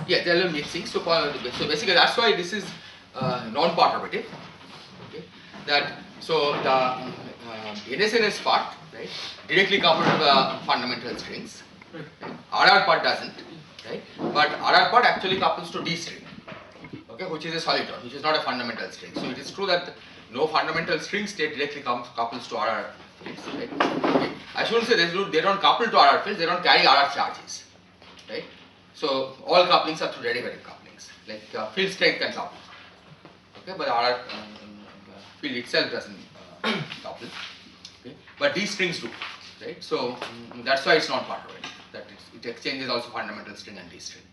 Yeah, they are mixing. So basically that's why this is non-perturbative. Okay, that so the NSNS part, right, directly coupled to the fundamental strings. Right? RR part doesn't, right? But RR part actually couples to D string, okay, which is a soliton, which is not a fundamental string. So it is true that no fundamental string state directly couples to RR fields, right? Okay. I shouldn't say they don't couple to RR fields, they don't carry RR charges, right? So all couplings are through derivative couplings, like field strength can couple, okay, but RR field itself doesn't couple, okay, but these strings do, right? So that's why it's not part of it. That it exchanges also fundamental string and D string.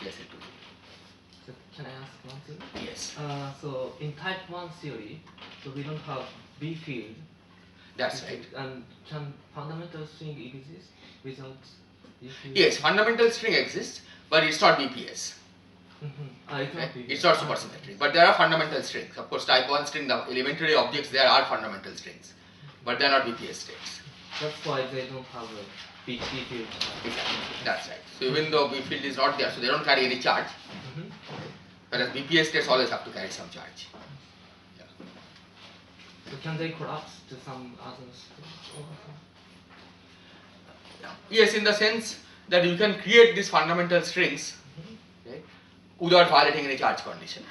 Yes, it do. So can I ask one thing? Yes. So in type 1 theory, so we don't have B field. That's right. And can fundamental string exist without B field? Yes, fundamental string exists, but it's not BPS. It's not supersymmetric, but there are fundamental strings. Of course, type 1 string, the elementary objects there are fundamental strings, but they are not BPS states. That's why they don't have a B field. Exactly, that's right. So even though B field is not there, so they don't carry any charge, whereas BPS states always have to carry some charge. Yeah. So can they collapse to some other string? Yes, in the sense that you can create these fundamental strings, right, without violating any charge condition,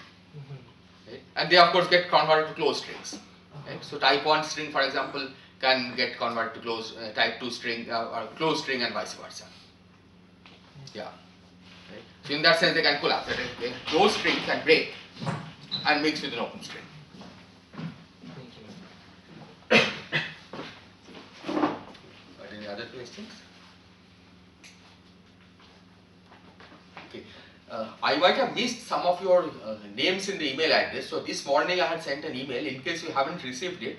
right? And they of course get converted to closed strings, right? So type 1 string, for example, can get converted to closed type 2 string or closed string and vice versa. Yeah. Right? So in that sense they can collapse. That a closed string can break and mix with an open string. Any other questions? Okay. I might have missed some of your names in the email address. So this morning I had sent an email. In case you haven't received it,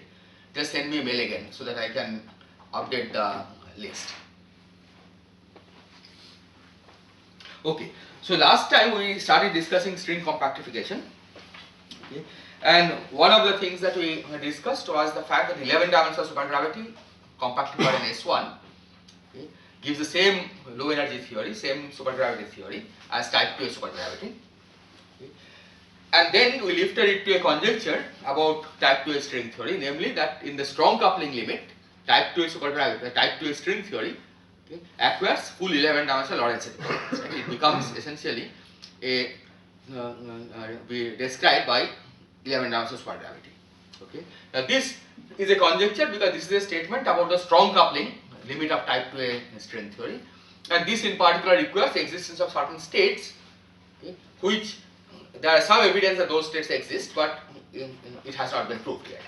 just send me a mail again so that I can update the list. Okay. So last time we started discussing string compactification. Okay. And one of the things that we discussed was the fact that 11 dimensional supergravity compacted by an S1, okay, gives the same low energy theory, same supergravity theory as type 2 supergravity. Okay. And then we lifted it to a conjecture about type 2 string theory, namely that in the strong coupling limit, type 2 supergravity, type 2 string theory, okay, acquires full 11 dimensional Lorentz equivalence. Right? It becomes essentially a described by 11 dimensional supergravity. Okay. Now this is a conjecture because this is a statement about the strong coupling limit of type 2A string theory, and this in particular requires the existence of certain states, okay, which there are some evidence that those states exist, but it has not been proved yet.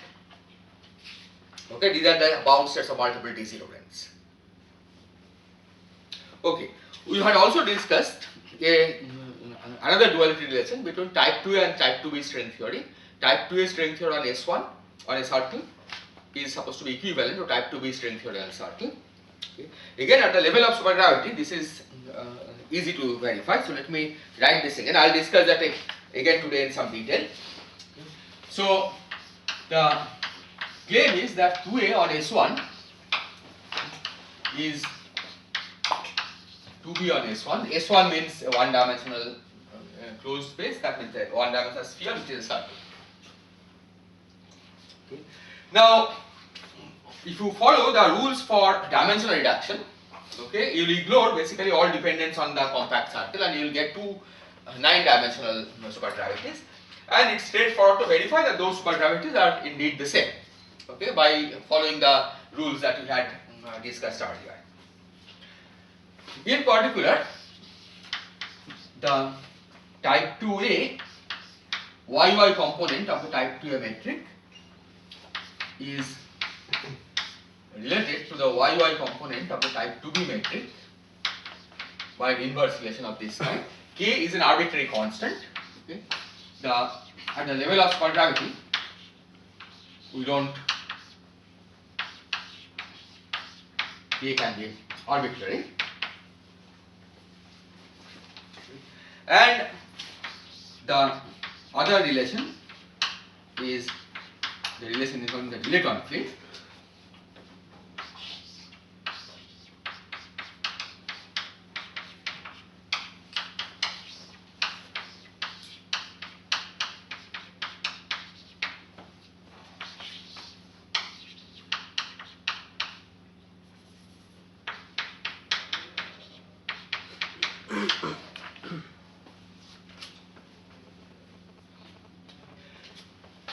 Okay, these are the bound states of multiple DC Lorentz. Okay, we had also discussed another duality relation between type 2A and type 2B string theory. Type 2A string theory on S1 on a circle is supposed to be equivalent to type 2B string theory on a circle. Okay. Again, at the level of supergravity, this is easy to verify. So let me write this again. I'll discuss that again today in some detail. So the claim is that 2A on S1 is 2B on S1. S1 means a one-dimensional closed space. That means a one-dimensional sphere, which is a circle. Okay. Now, if you follow the rules for dimensional reduction, okay, you will ignore basically all dependence on the compact circle, and you will get two 9-dimensional supergravities, and it's straightforward to verify that those supergravities are indeed the same, okay, by following the rules that we had discussed earlier. In particular, the type 2A YY component of the type 2A metric is related to the YY component of the type 2B metric by an inverse relation of this kind. K is an arbitrary constant. Okay. At the level of supergravity, we don't, K can be arbitrary. And the other relation is the relation involving the dilaton field.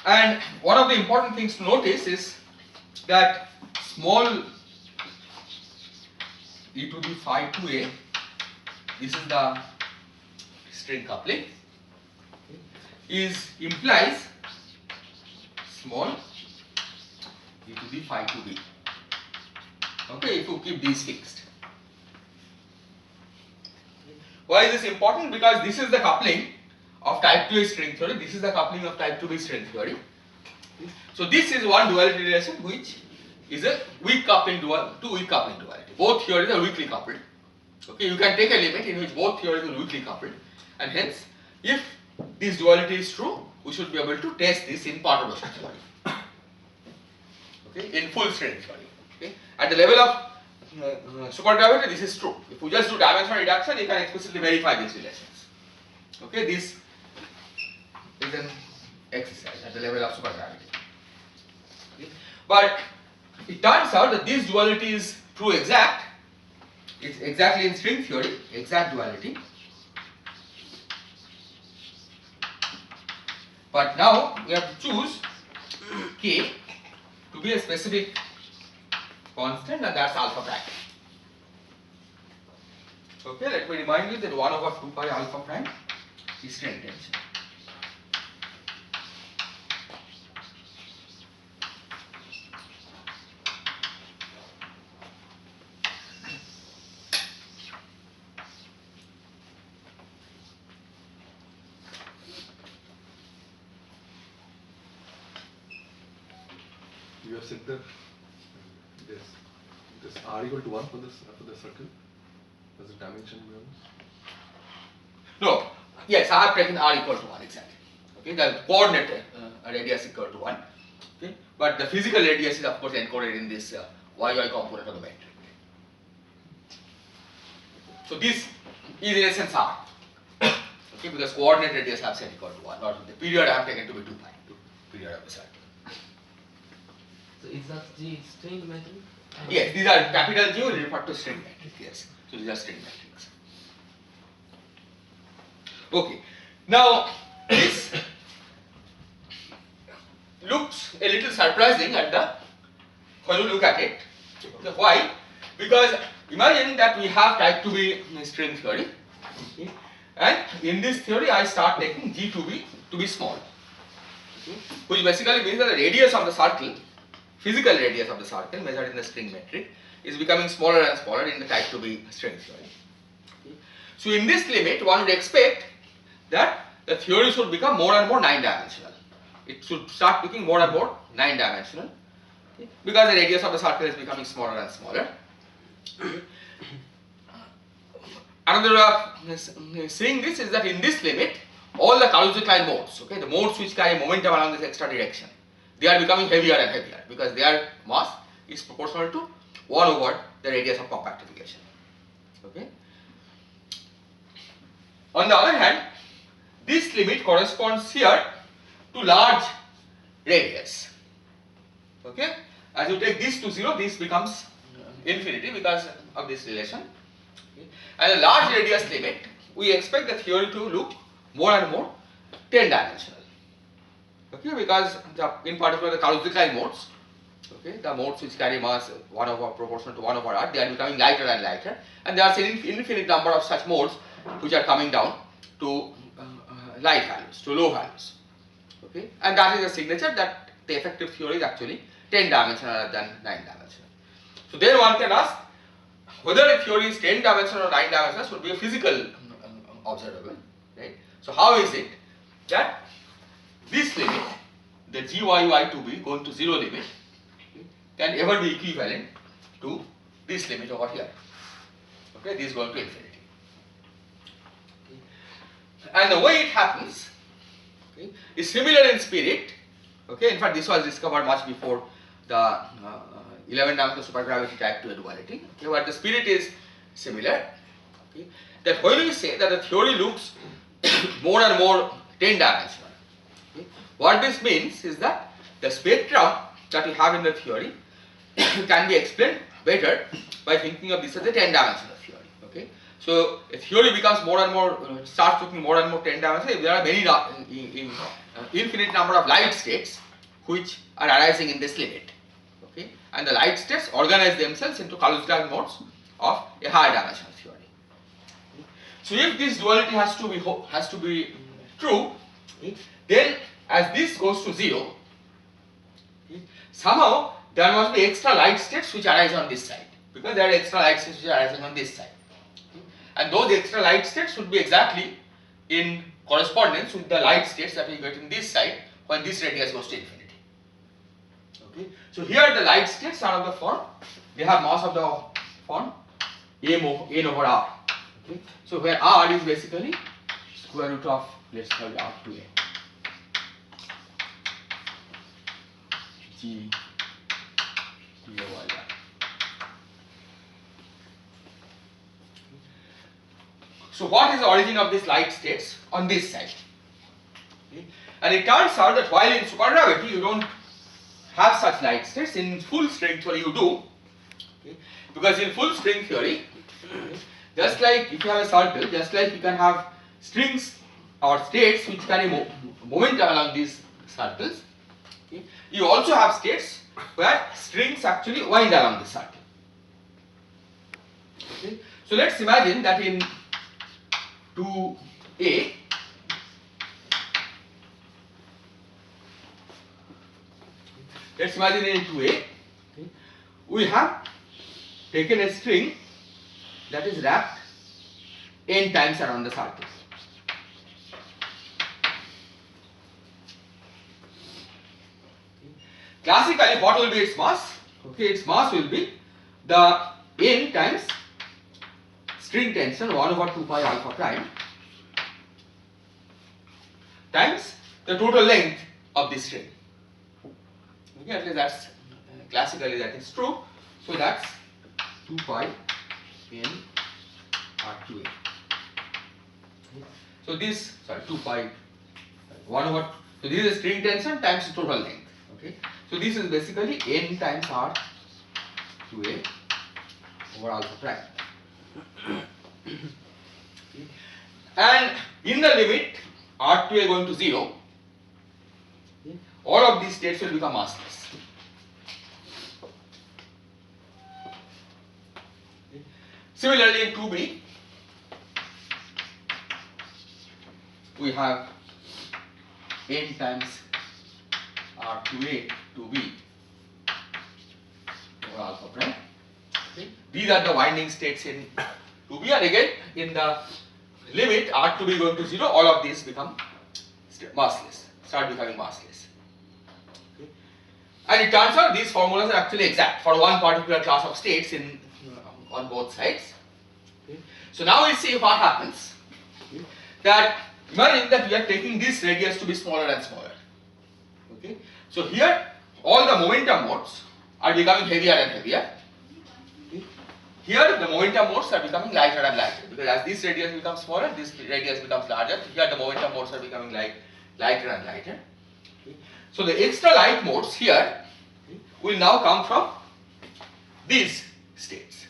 And one of the important things to notice is that small e to the phi 2a, this is the string coupling, is implies small e to the phi 2b. Okay, if you keep these fixed. Why is this important? Because this is the coupling of type 2A string theory, this is the coupling of type 2B string theory. So this is one duality relation which is a weak coupling to weak coupling duality. Both theories are weakly coupled. Okay, you can take a limit in which both theories are weakly coupled, and hence if this duality is true, we should be able to test this in Padakshep theory. Okay, in full string theory. Okay, at the level of supergravity, this is true. If we just do dimensional reduction, you can explicitly verify these relations. Okay, this is an exercise at the level of supergravity. Okay. But it turns out that this duality is true exact. It's exactly in string theory, exact duality. But now we have to choose k to be a specific constant, and that's alpha prime. Okay, let me remind you that 1 over 2 pi alpha prime is string tension. You have set the this r equal to 1 for this circle as a dimension. No, yes, I have taken r equal to 1 exactly. Okay, the coordinate radius equal to 1. Okay, but the physical radius is of course encoded in this yy component of the metric. So this is in essence r. Okay, because coordinate radius I have set equal to 1, or the period I have taken to be 2 pi, period of the circle. So is that the string metric? Yes, these are capital G will refer to string metric. Yes, so these are string metrics. Okay, now this looks a little surprising at the when you look at it. Okay, why? Because imagine that we have type 2b string theory, okay, and in this theory I start taking G to be small, okay, which basically means that the radius of the circle, physical radius of the circle measured in the string metric, is becoming smaller and smaller in the type 2b string theory. Okay. So in this limit, one would expect that the theory should become more and more 9-dimensional. It should start becoming more and more 9-dimensional, okay, because the radius of the circle is becoming smaller and smaller. Another way of seeing this is that in this limit, all the Karuzi-Klein modes, okay, the modes which carry momentum along this extra direction, they are becoming heavier and heavier because their mass is proportional to 1 over the radius of compactification. Okay. On the other hand, this limit corresponds here to large radius. Okay. As you take this to 0, this becomes infinity because of this relation. Okay. And a large radius limit, we expect the theory to look more and more 10-dimensional. Okay, because in particular the Karuzi-Klein modes, okay, the modes which carry mass 1 over proportional to 1 over r, they are becoming lighter and lighter, and there are an infinite number of such modes which are coming down to light values, to low values. Okay, and that is a signature that the effective theory is actually 10-dimensional rather than 9-dimensional. So then one can ask whether a theory is 10-dimensional or 9-dimensional should be a physical observable, right? So how is it that this limit, the gyy to be going to 0 limit, can ever be equivalent to this limit over here? Okay, this is going to infinity. Okay. And the way it happens, okay, is similar in spirit. Okay, in fact, this was discovered much before the 11-dimensional supergravity type 2 duality. Okay, but the spirit is similar. Okay, that when we say that the theory looks more and more 10-dimensional, okay, what this means is that the spectrum that we have in the theory can be explained better by thinking of this as a 10-dimensional theory. Okay, So a theory becomes more and more, starts looking more and more 10-dimensional. There are many infinite number of light states which are arising in this limit. Okay, and the light states organize themselves into Kalush-like modes of a higher dimensional theory. So if this duality has to be true, then as this goes to 0, somehow there must be extra light states which arise on this side, because there are extra light states which are arising on this side. And those extra light states should be exactly in correspondence with the light states that we get in this side when this radius goes to infinity. Okay. So here the light states are of the form, they have mass of the form n over r. Okay. So where r is basically square root of, let's call it r to a. G T A Y R. So what is the origin of these light states on this side? Okay. And it turns out that while in supergravity you don't have such light states, in full string theory you do. Okay. Because in full string theory, just like if you have a circle, just like you can have strings or states which carry momentum along these circles, okay, you also have states where strings actually wind along the circle. Okay. So let's imagine that in 2A, let's imagine in 2A, we have taken a string that is wrapped n times around the circle. Classically, what will be its mass? Okay, its mass will be the n times string tension 1 over 2 pi alpha prime times the total length of this string. Okay, at least that's classically that is true. So that's 2 pi n r2a. So this, 2 pi 1 over, so this is string tension times the total length. Okay, so this is basically n times r2a over alpha prime. And in the limit r2a going to 0, all of these states will become massless. Similarly in 2b, we have n times r2a 2b over alpha prime. Okay. These are the winding states in 2b, and again in the limit r2b going to 0, all of these become massless, start becoming massless. Okay. And it turns out these formulas are actually exact for one particular class of states in on both sides. Okay. So now we see what happens. Okay. That imagine that we are taking this radius to be smaller and smaller. Okay. So here all the momentum modes are becoming heavier and heavier. Okay. Here the momentum modes are becoming lighter and lighter, because as this radius becomes smaller, this radius becomes larger. Here the momentum modes are becoming lighter and lighter. Okay. So the extra light modes here will now come from these states.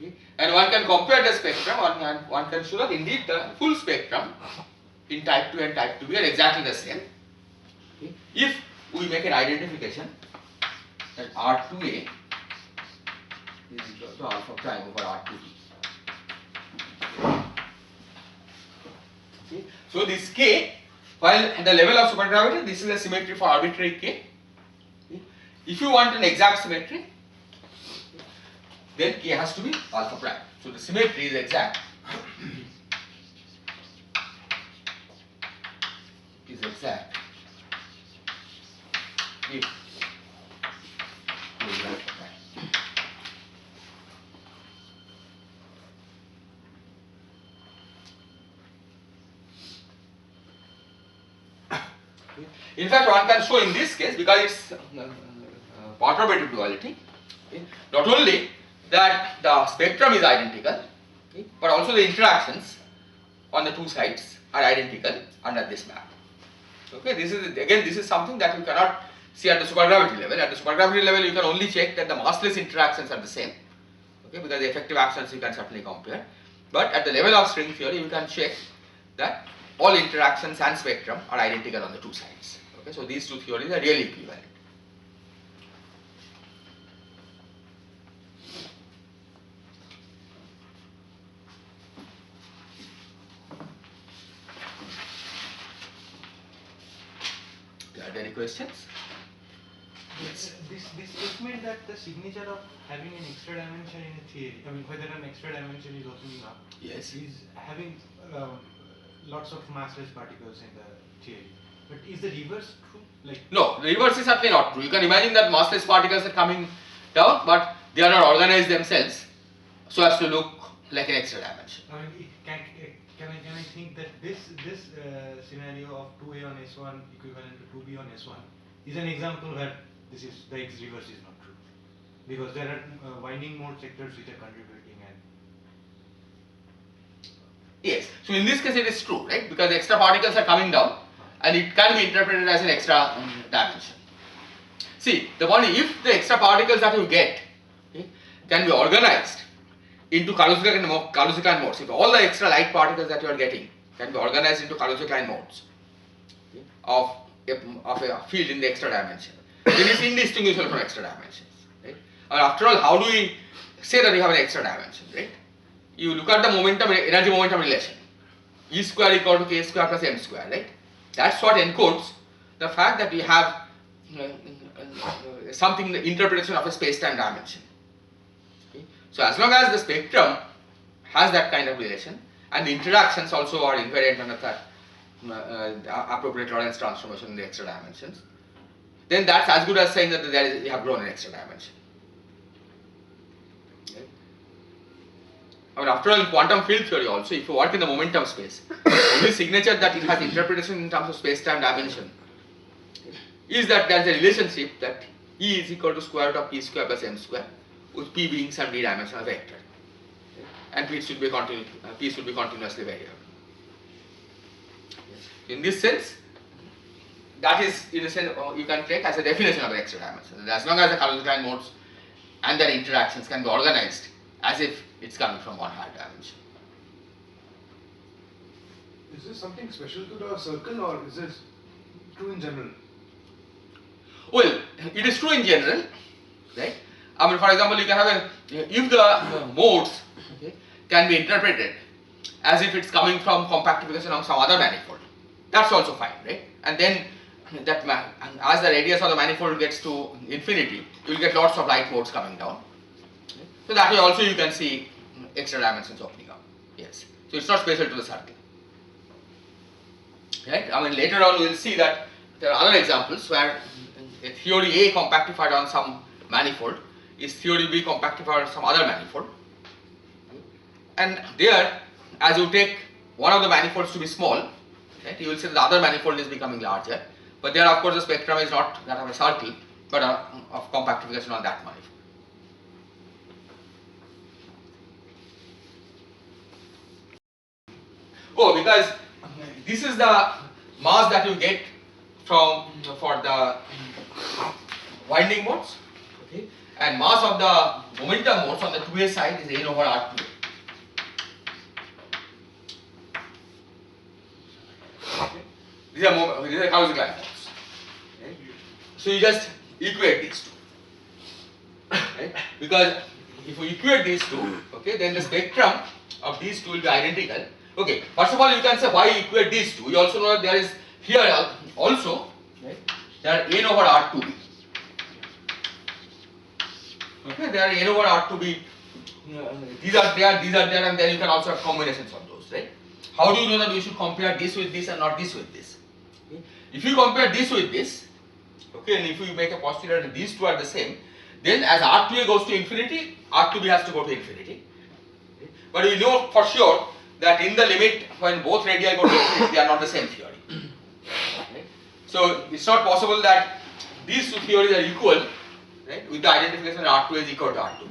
Okay. And one can compare the spectrum, one can show that indeed the full spectrum in type 2 and type 2b are exactly the same. Okay. If we make an identification that R2a is equal to alpha prime over R2b. Okay. So this k, while at the level of supergravity, this is a symmetry for arbitrary k. Okay. If you want an exact symmetry, then k has to be alpha prime. So the symmetry is exact. Is exact if k is alpha prime. In fact, one can show in this case, because it's perturbative duality, okay, not only that the spectrum is identical, okay, but also the interactions on the two sides are identical under this map. Okay, this is something that you cannot see at the supergravity level. At the supergravity level, you can only check that the massless interactions are the same. okay, because the effective actions you can certainly compare. But at the level of string theory, you can check that all interactions and spectrum are identical on the two sides. Okay, so these two theories are really equivalent. Are there any questions? Yes. This statement that the signature of having an extra dimension in a theory, I mean whether an extra dimension is opening up, Yes. is having lots of massless particles in the theory. But is the reverse true? Like No, the reverse is certainly not true. You can imagine that massless particles are coming down, but they are not organized themselves so as to look like an extra dimension. I mean, can I think that this scenario of 2A on S1 equivalent to 2B on S1 is an example where this is the reverse is not true, because there are winding mode sectors which are contributing and Yes. So in this case it is true, right? Because the extra particles are coming down and it can be interpreted as an extra dimension. See, the one, if the extra particles that you get, okay, can be organized into Kaluza-Klein modes, if all the extra light particles that you are getting can be organized into Kaluza-Klein modes, okay, of a field in the extra dimension, then it's indistinguishable from extra dimensions, right? And after all, how do we say that you have an extra dimension, right? You look at the momentum, energy momentum relation, E square equal to K square plus M square, right? That's what encodes the fact that we have something, the interpretation of a space-time dimension. Okay? So as long as the spectrum has that kind of relation and the interactions also are invariant under that appropriate Lorentz transformation in the extra dimensions, then that's as good as saying that you have grown an extra dimension. Okay? I mean, after all, in quantum field theory also, if you work in the momentum space, the only signature that it has interpretation in terms of space-time dimension is that there is a relationship that E is equal to square root of P square plus M square, with P being some d-dimensional vector, okay, and P should be continuously variable. In this sense, that is, in a sense, you can take as a definition of the extra dimension. As long as the Kaluza-Klein modes and their interactions can be organized as if it's coming from one higher dimension. Is this something special to the circle, or is this true in general? Well, it is true in general, right? I mean, for example, you can have if the modes, okay, can be interpreted as if it's coming from compactification of some other manifold, that's also fine, right? And then that as the radius of the manifold gets to infinity, you will get lots of light modes coming down. Okay? So that way also you can see extra dimensions opening up. Yes. So it's not special to the circle. Right? I mean, later on we will see that there are other examples where a theory A compactified on some manifold is theory B compactified on some other manifold. And there, as you take one of the manifolds to be small, right, you will see the other manifold is becoming larger. But there, of course, the spectrum is not that of a circle, but of compactification on that manifold. Oh, because this is the mass that you get for the winding modes, okay, and mass of the momentum modes on the 2A side is N over R2A. Okay. These are Kaluza-Klein modes. Okay. So you just equate these two, right? Because if you equate these two, okay, then the spectrum of these two will be identical. Okay, first of all, you can say why equate these two. You also know that there is here also, right, there are N over R2B. Okay, there are N over R2B. These are there, and then you can also have combinations of those, right? How do you know that you should compare this with this and not this with this? Okay. If you compare this with this, okay, and if you make a postulate that these two are the same, then as R2A goes to infinity, R2B has to go to infinity. Okay. But we know for sure that in the limit when both radii go to infinity, they are not the same theory. Okay. So it's not possible that these two theories are equal, right, with the identification that R2A is equal to R2B.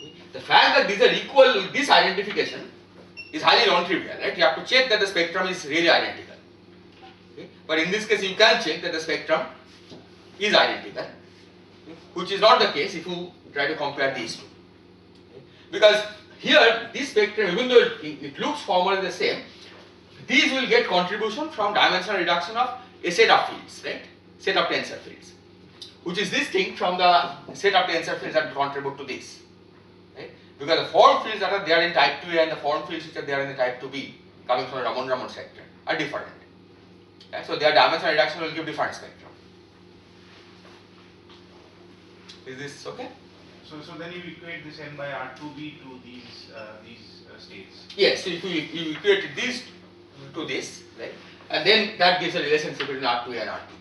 Okay. The fact that these are equal with this identification is highly non-trivial, right? You have to check that the spectrum is really identical. Okay. But in this case, you can check that the spectrum is identical, okay, which is not the case if you try to compare these two. Because here, this spectrum, even though it looks formally the same, these will get contribution from dimensional reduction of a set of fields, right? Set of tensor fields, which is distinct from the set of tensor fields that contribute to this, right? Because the form fields that are there in type 2A and the form fields which are there in the type 2B, coming from the Raman spectrum, are different. Right? So their dimensional reduction will give different spectrum. Is this okay? So then you equate this n by R2B to these states. Yes, so if you equate these to this, right, and then that gives a relationship between R2A and R2B.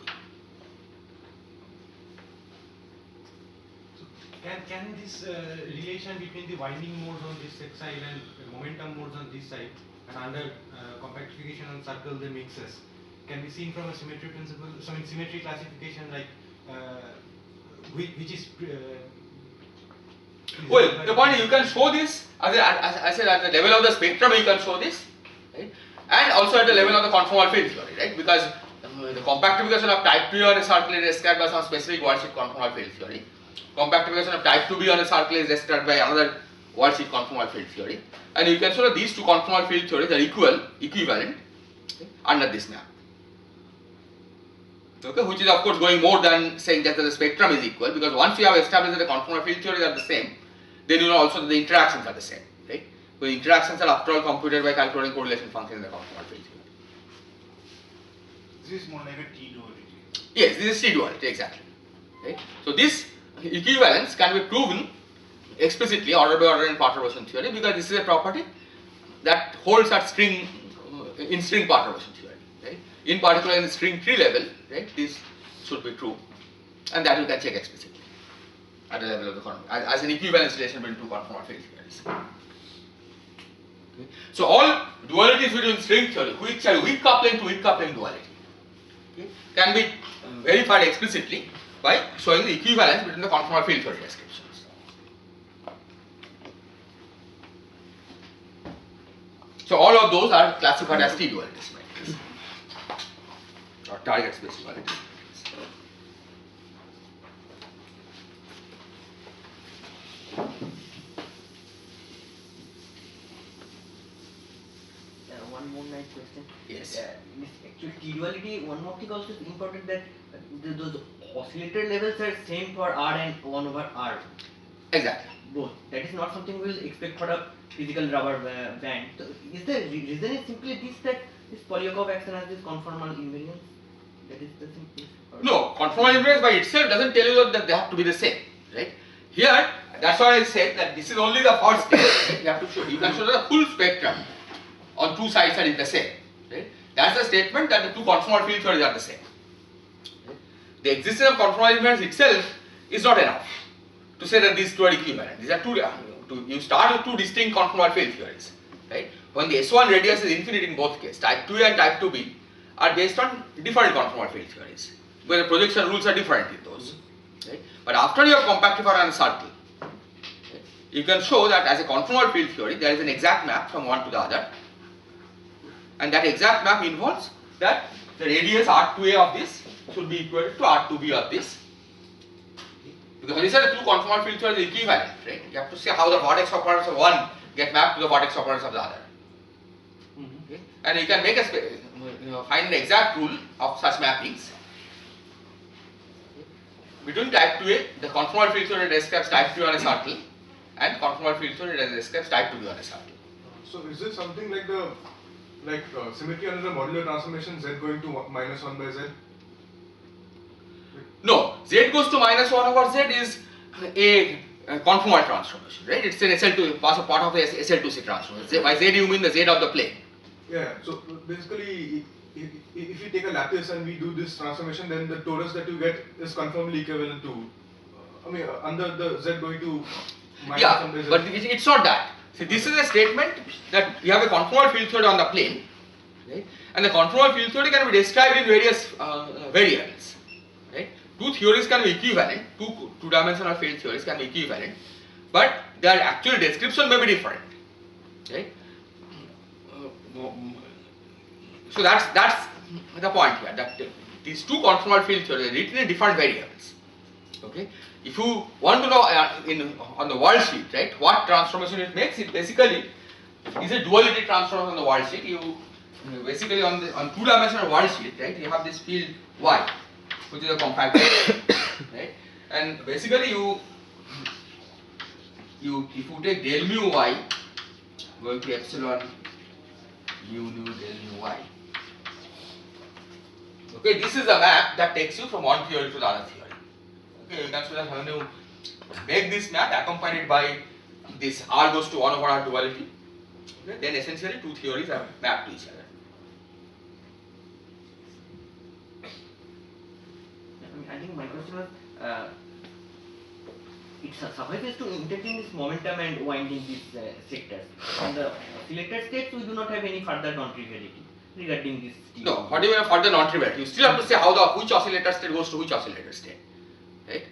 Can this relation between the winding modes on this side and momentum modes on this side, and under compactification on circle the mixes, can be seen from a symmetry principle, symmetry classification, like which is well, the point is you can show this as I said, at the level of the spectrum you can show this, right? And also at the level of the conformal field theory, right? Because the compactification of type 2 on a circle is described by some specific wordsheet conformal field theory. Compactification of type 2B on a circle is described by another wordsheet conformal field theory. And you can show that these two conformal field theories are equivalent, okay, under this map. Okay, which is of course going more than saying that the spectrum is equal, because once you have established that the conformal field theories are the same, then you know also that the interactions are the same, right? So the interactions are after all computed by calculating correlation function in the conformal field theory. This is more like a T-duality. Yes, this is T-duality, exactly. Right? So this equivalence can be proven explicitly order by order in perturbation theory, because this is a property that holds at string in string perturbation theory. Right? In particular in the string tree level, right, this should be true, and that you can check explicitly at the level of the as an equivalence relation between two conformal field theories. Okay. So all dualities between string theory, which are weak coupling to weak coupling duality, okay, can be verified explicitly by showing the equivalence between the conformal field theory descriptions. So all of those are classified as T-dualities, or target space dualities. One more nice question. Yes. This actual T-duality, one more thing also is important, that those oscillator levels are same for R and 1 over R. Exactly. Both. That is not something we will expect for a physical rubber band. So is the reason is simply this, that this Polyakov action has this conformal invariance? That is the simplest? No, conformal invariance by itself doesn't tell you that they have to be the same, right? Here, that's why I said that this is only the first step. Right? You have to show. You can show that the full spectrum on two sides are the same, right? That's the statement that the two conformal field theories are the same. Right? The existence of conformal invariance itself is not enough to say that these two are equivalent. These are two. You start with two distinct conformal field theories, right? When the S1 radius is infinite in both cases, type 2A and type 2B are based on different conformal field theories, where the projection rules are different in those. Right? But after you have compactified on a circle, right, you can show that as a conformal field theory, there is an exact map from one to the other, and that exact map involves that the radius R2A of this should be equal to R2B of this. Because when you say the two conformal field theories are equivalent, right? You have to see how the vertex operands of one get mapped to the vertex operands of the other. Okay? And you can make find an exact rule of such mappings. Between type 2A, the conformal field theory describes type 2 on a circle, and conformal field theory describes type 2B on a circle. So is it something like the symmetry under the modular transformation Z going to minus 1 by Z? No, Z goes to minus 1 over Z is a conformal transformation, right? It's an SL2, part of the SL2C transformation. By Z you mean the Z of the plane. Yeah, so basically if you take a lattice and we do this transformation, then the torus that you get is conformally equivalent to, under the Z going to minus 1 by Z. But it's not that. See, this is a statement that you have a conformal field theory on the plane, right? And the conformal field theory can be described in various variables, right? Two theories can be equivalent, two-dimensional field theories can be equivalent, but their actual description may be different, right? So that's the point here, that these two conformal field theories are written in different variables. Okay, if you want to know on the world sheet, right, what transformation it makes, it basically is a duality transformation on the world sheet. You basically on two-dimensional world sheet, right, you have this field y, which is a compact right, and basically if you take del mu y going to epsilon mu del mu y. Okay, this is a map that takes you from one theory to the other theory. Okay, you can see that when you make this map accompanied by this R goes to 1 over R duality, okay, then essentially two theories are mapped to each other. I think my question was, it suffices to integrating this momentum and winding these sectors. On the oscillator states, we do not have any further non-triviality regarding this. No, what do you mean further non-triviality? You still have to say how which oscillator state goes to which oscillator state, right?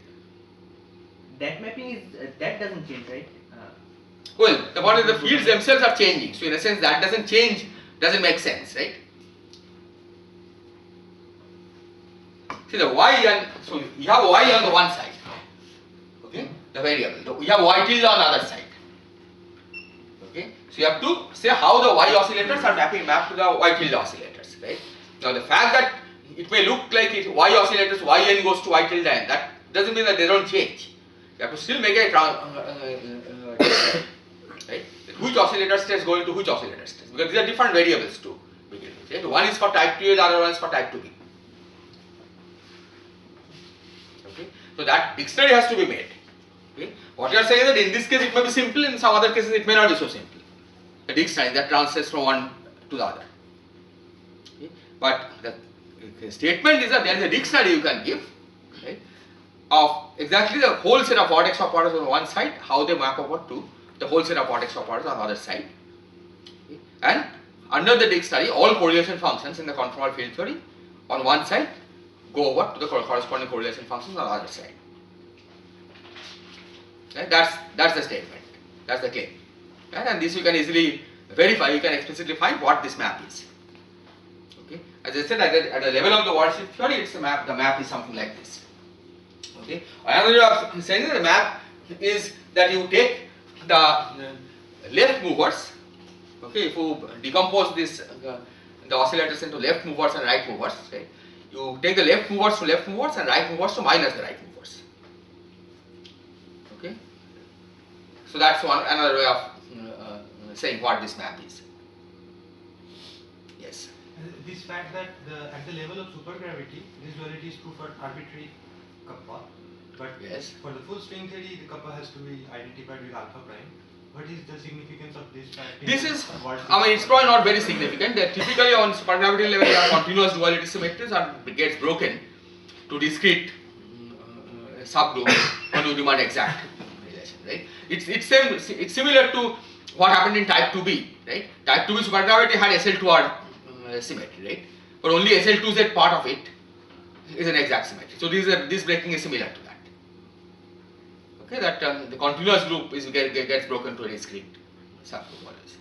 That mapping is that doesn't change, right? Well, the point is the fields themselves are changing. So in a sense, that doesn't change, doesn't make sense, right? See the y and so you have y on the one side, okay, the variable. You have y tilde on the other side, okay. So you have to say how the y oscillators are mapped to the y tilde oscillators, right? Now the fact that it may look like y oscillators yn goes to y tilde n, that doesn't mean that they don't change. You have to still make a right? Which oscillator state is going to which oscillator state, because these are different variables to begin with. Right? One is for type 2A, the other one is for type 2B. Okay, so that dictionary has to be made. Okay, what you are saying is that in this case it may be simple, in some other cases it may not be so simple. A dictionary that translates from one to the other. Okay? But the statement is that there is a dictionary you can give, right, of exactly the whole set of vortex operators on one side, how they map over to the whole set of vortex operators on the other side. Okay? And under the dictionary, all correlation functions in the conformal field theory on one side go over to the corresponding correlation functions on the other side. Right? That's the statement. That's the claim. Right? And this you can easily verify. You can explicitly find what this map is. Okay. As I said, at the level of the worldsheet theory, it's a map. The map is something like this. Okay. Another way of saying the map is that you take the left movers. Okay. If you decompose this the oscillators into left movers and right movers, right? You take the left movers to left movers and right movers to minus the right movers. Okay. So that's another way of saying what this map is. Yes. This fact that at the level of supergravity, this duality is true for arbitrary kappa, but yes, for the full string theory, the kappa has to be identified with alpha prime. What is the significance of this fact? This is, I mean, it's probably not very significant. That typically on supergravity level, there are continuous duality symmetries and gets broken to discrete subgroups when you demand exact relation, right? It's similar to what happened in type 2b, right? Type 2b supergravity had SL2R symmetry, right? But only SL2Z part of it is an exact symmetry. So this breaking is similar to that. Okay, that the continuous group gets broken to a discrete subgroup always.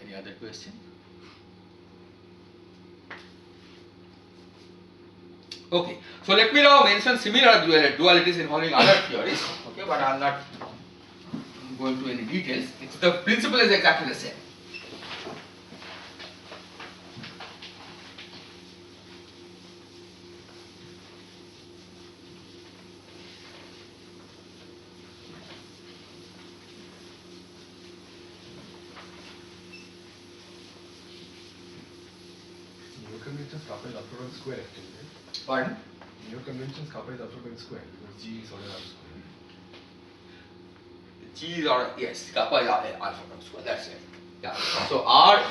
Any other question? Okay, so let me now mention similar dualities involving other theories. Okay, but I am not going to any details. The principle is exactly the same. Your conventions kappa is upward on square actually, right? Pardon? Your conventions kappa is upward on square because G is order R square. G is order, yes, kappa is alpha prime square, that's it. Yeah. So R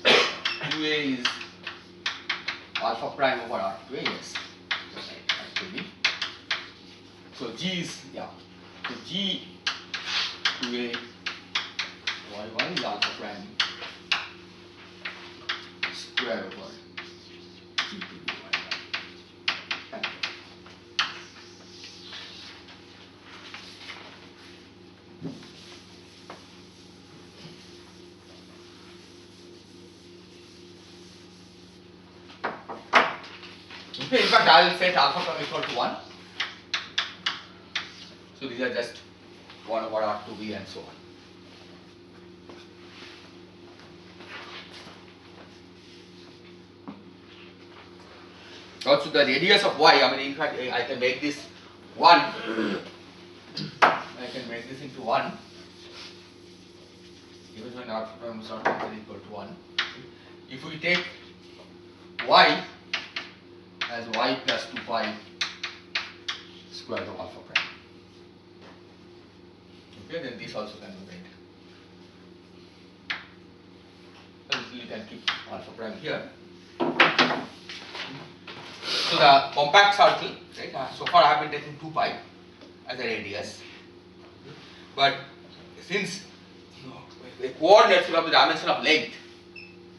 2A is alpha prime over R 2A, yes. That could be. So G is, yeah. So G 2A Y1 is alpha prime square over G 2B Y1. Thank you. Okay, in fact, I will set alpha prime equal to 1. So these are just 1 over R2B and so on. Also, the radius of y, I mean, in fact, I can make this 1. I can make this into 1. Even when alpha prime is not equal to 1. If we take y as y plus 2 pi square root of alpha prime. Okay, then this also can be made. So you can keep alpha prime here. So the compact circle, right? So far I have been taking 2 pi as a radius, but since the coordinates will have the dimension of length,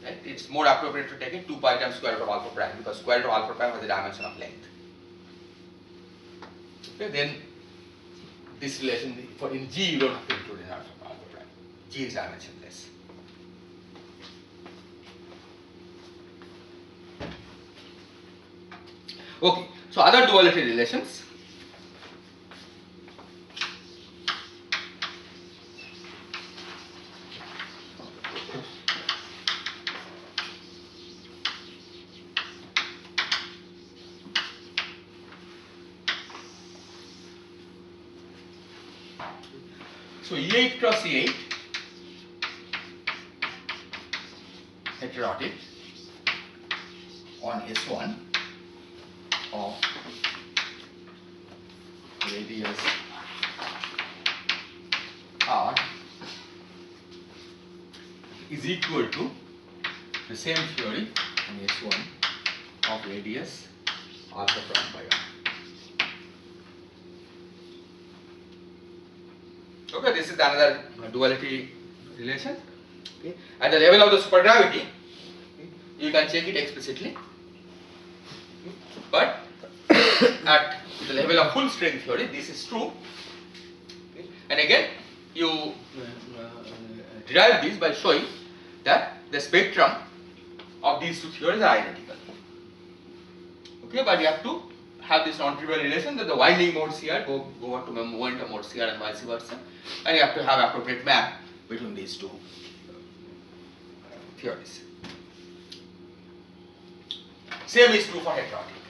right? It's more appropriate to take it 2 pi times square root of alpha prime, because square root of alpha prime has the dimension of length. Okay, then this relation for in G you don't have to include in alpha prime. G is dimensionless. Okay, so other duality relations. So E8 cross E8 heterotic on S1 of radius R is equal to the same theory on S1 of radius alpha prime by R. Okay, this is another duality relation. Okay. At the level of the supergravity, okay, you can check it explicitly, okay. But at the level of full string theory, this is true. Okay. And again, you derive this by showing that the spectrum of these two theories are identical. Okay, but you have to have this non-trivial relation that the winding modes here go over to the momentum modes here and vice versa, and you have to have appropriate map between these two theories. Same is true for heterotic.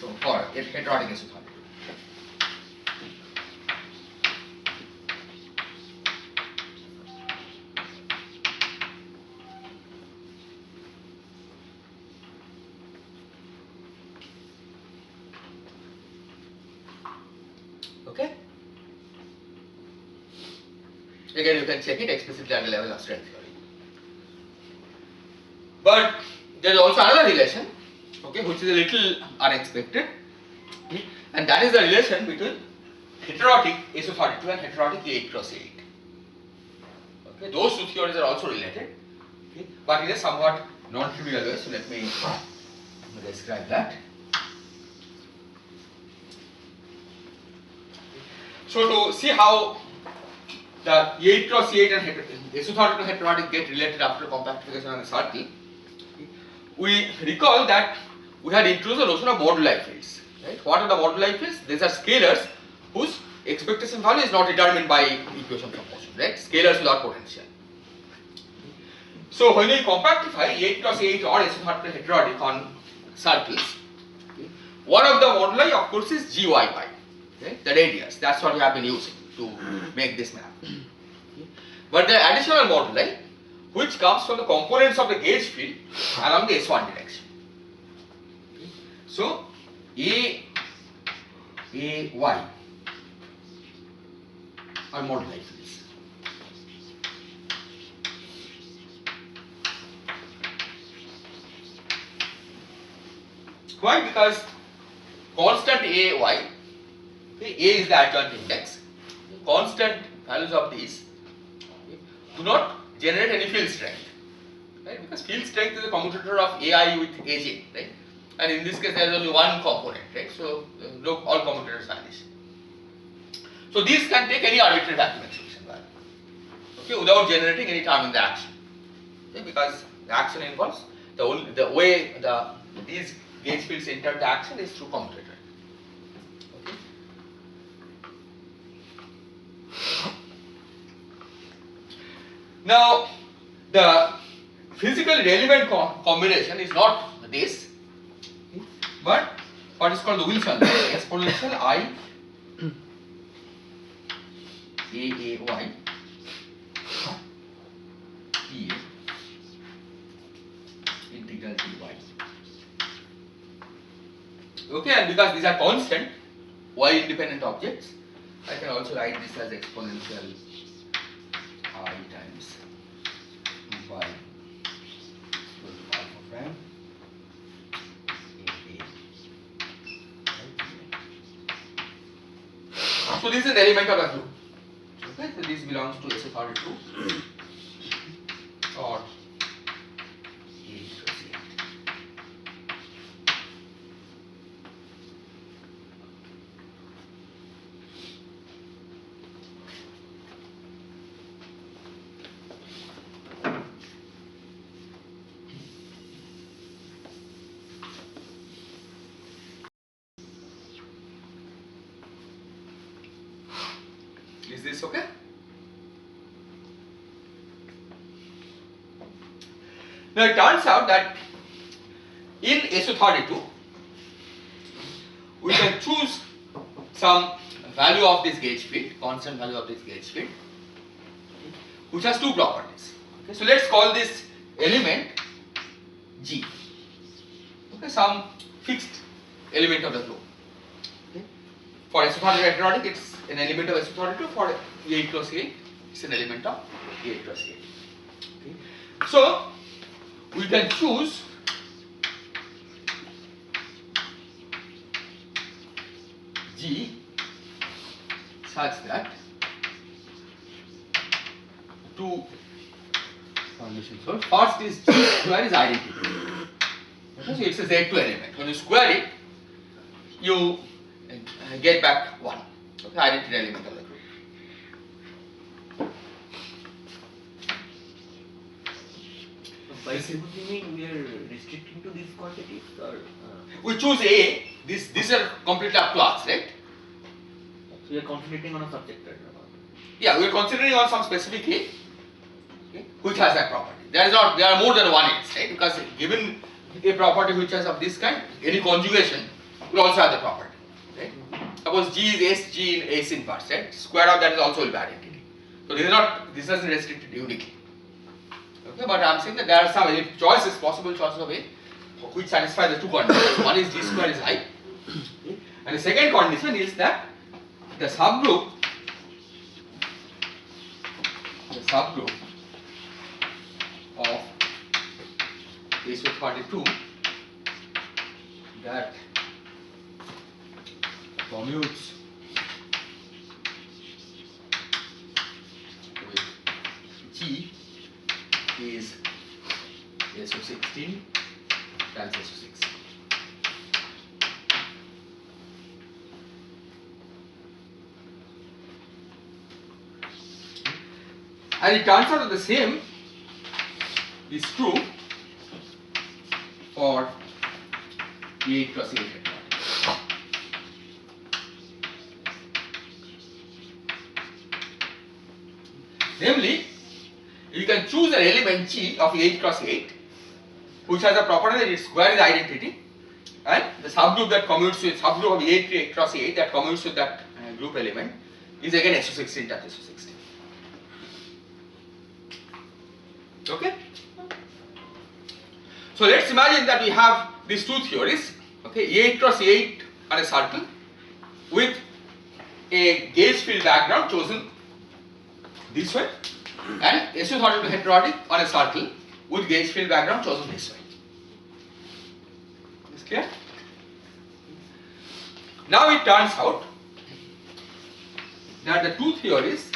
So for heterotic is solid. Okay? Again, you can check it explicitly at the level of string theory. But there is also another relation, okay, which is a little unexpected, okay, and that is the relation between heterotic SO32 and heterotic A8 cross A8. Okay, those two theories are also related, okay, but in a somewhat non-trivial way. So let me describe that. So to see how the A8 cross A8 and SO32 heterotic get related after compactification on a circle, we recall that we had introduced the notion of moduli fields. Right? What are the moduli fields? These are scalars whose expectation value is not determined by equations of motion. Right? Scalars without potential. So when we compactify A8 cross A8 or SO32 heterotic on circles, one of the moduli of course is GYY. Okay? The radius, that's what we have been using to make this map. Okay? But the additional moduli, which comes from the components of the gauge field along the S1 direction. Okay? So, AY are moduli fields. Why? Because constant AY, okay, A is the adjoint index, constant values of these, okay, do not generate any field strength, right? Because field strength is a commutator of AI with AJ, right? And in this case there is only one component, right? So all commutators vanish. So these can take any arbitrary vacuum exhibition value, okay, without generating any term in the action. okay, because the action involves the way these gauge fields enter the action is through commutator. Okay. Now, the physical relevant combination is not this, but what is called the Wilson law, exponential I AAY PA integral dy. Okay, and because these are constant y independent objects, I can also write this as exponential I times 2 pi equal to alpha prime AA. So this is an element of a group. Okay, so this belongs to SO32 or is this okay? Now it turns out that in SO32 we can choose some value of this gauge field, constant value of this gauge field, which has two properties. Okay, so let's call this element G. Okay, some fixed element of the group. Okay. For SO32 heterotic, it's an element of SO32. For A cross A, it's an element of A cross A. Okay. So we can choose G such that two conditions. So first is G square is identity. Okay, so it's a Z2 element. When you square it, you get back 1. Okay, identity element of the group. By supposing we are restricting to these quantities, or we choose A. These are completely up to us, right? so we are concentrating on a subject, right? Yeah, we are considering on some specific A, okay, which has that property. There are more than one A's, right? Because given a property which has of this kind, any conjugation will also have the property, right? Suppose G is S, G in S inverse, right? Square of that is also will be identity. So this isn't restricted uniquely. Okay, but I am saying that there are some choices, possible choices of A, which satisfy the two conditions. One is G square is I, okay, and the second condition is that the subgroup of SO32 that commutes with G is SO16 times SO6. And it turns out that the same is true for A cross A heterotic. Namely, you can choose an element G of 8 cross 8 which has a property that its square is identity, and the subgroup that commutes with subgroup of 8 cross 8 that commutes with that group element is again SO16 times SO16. Okay? So let's imagine that we have these two theories, okay, 8 cross 8 on a circle with a gauge field background chosen this way, and SO32 heterotic on a circle with gauge field background chosen this way. Is clear? Now it turns out that the two theories,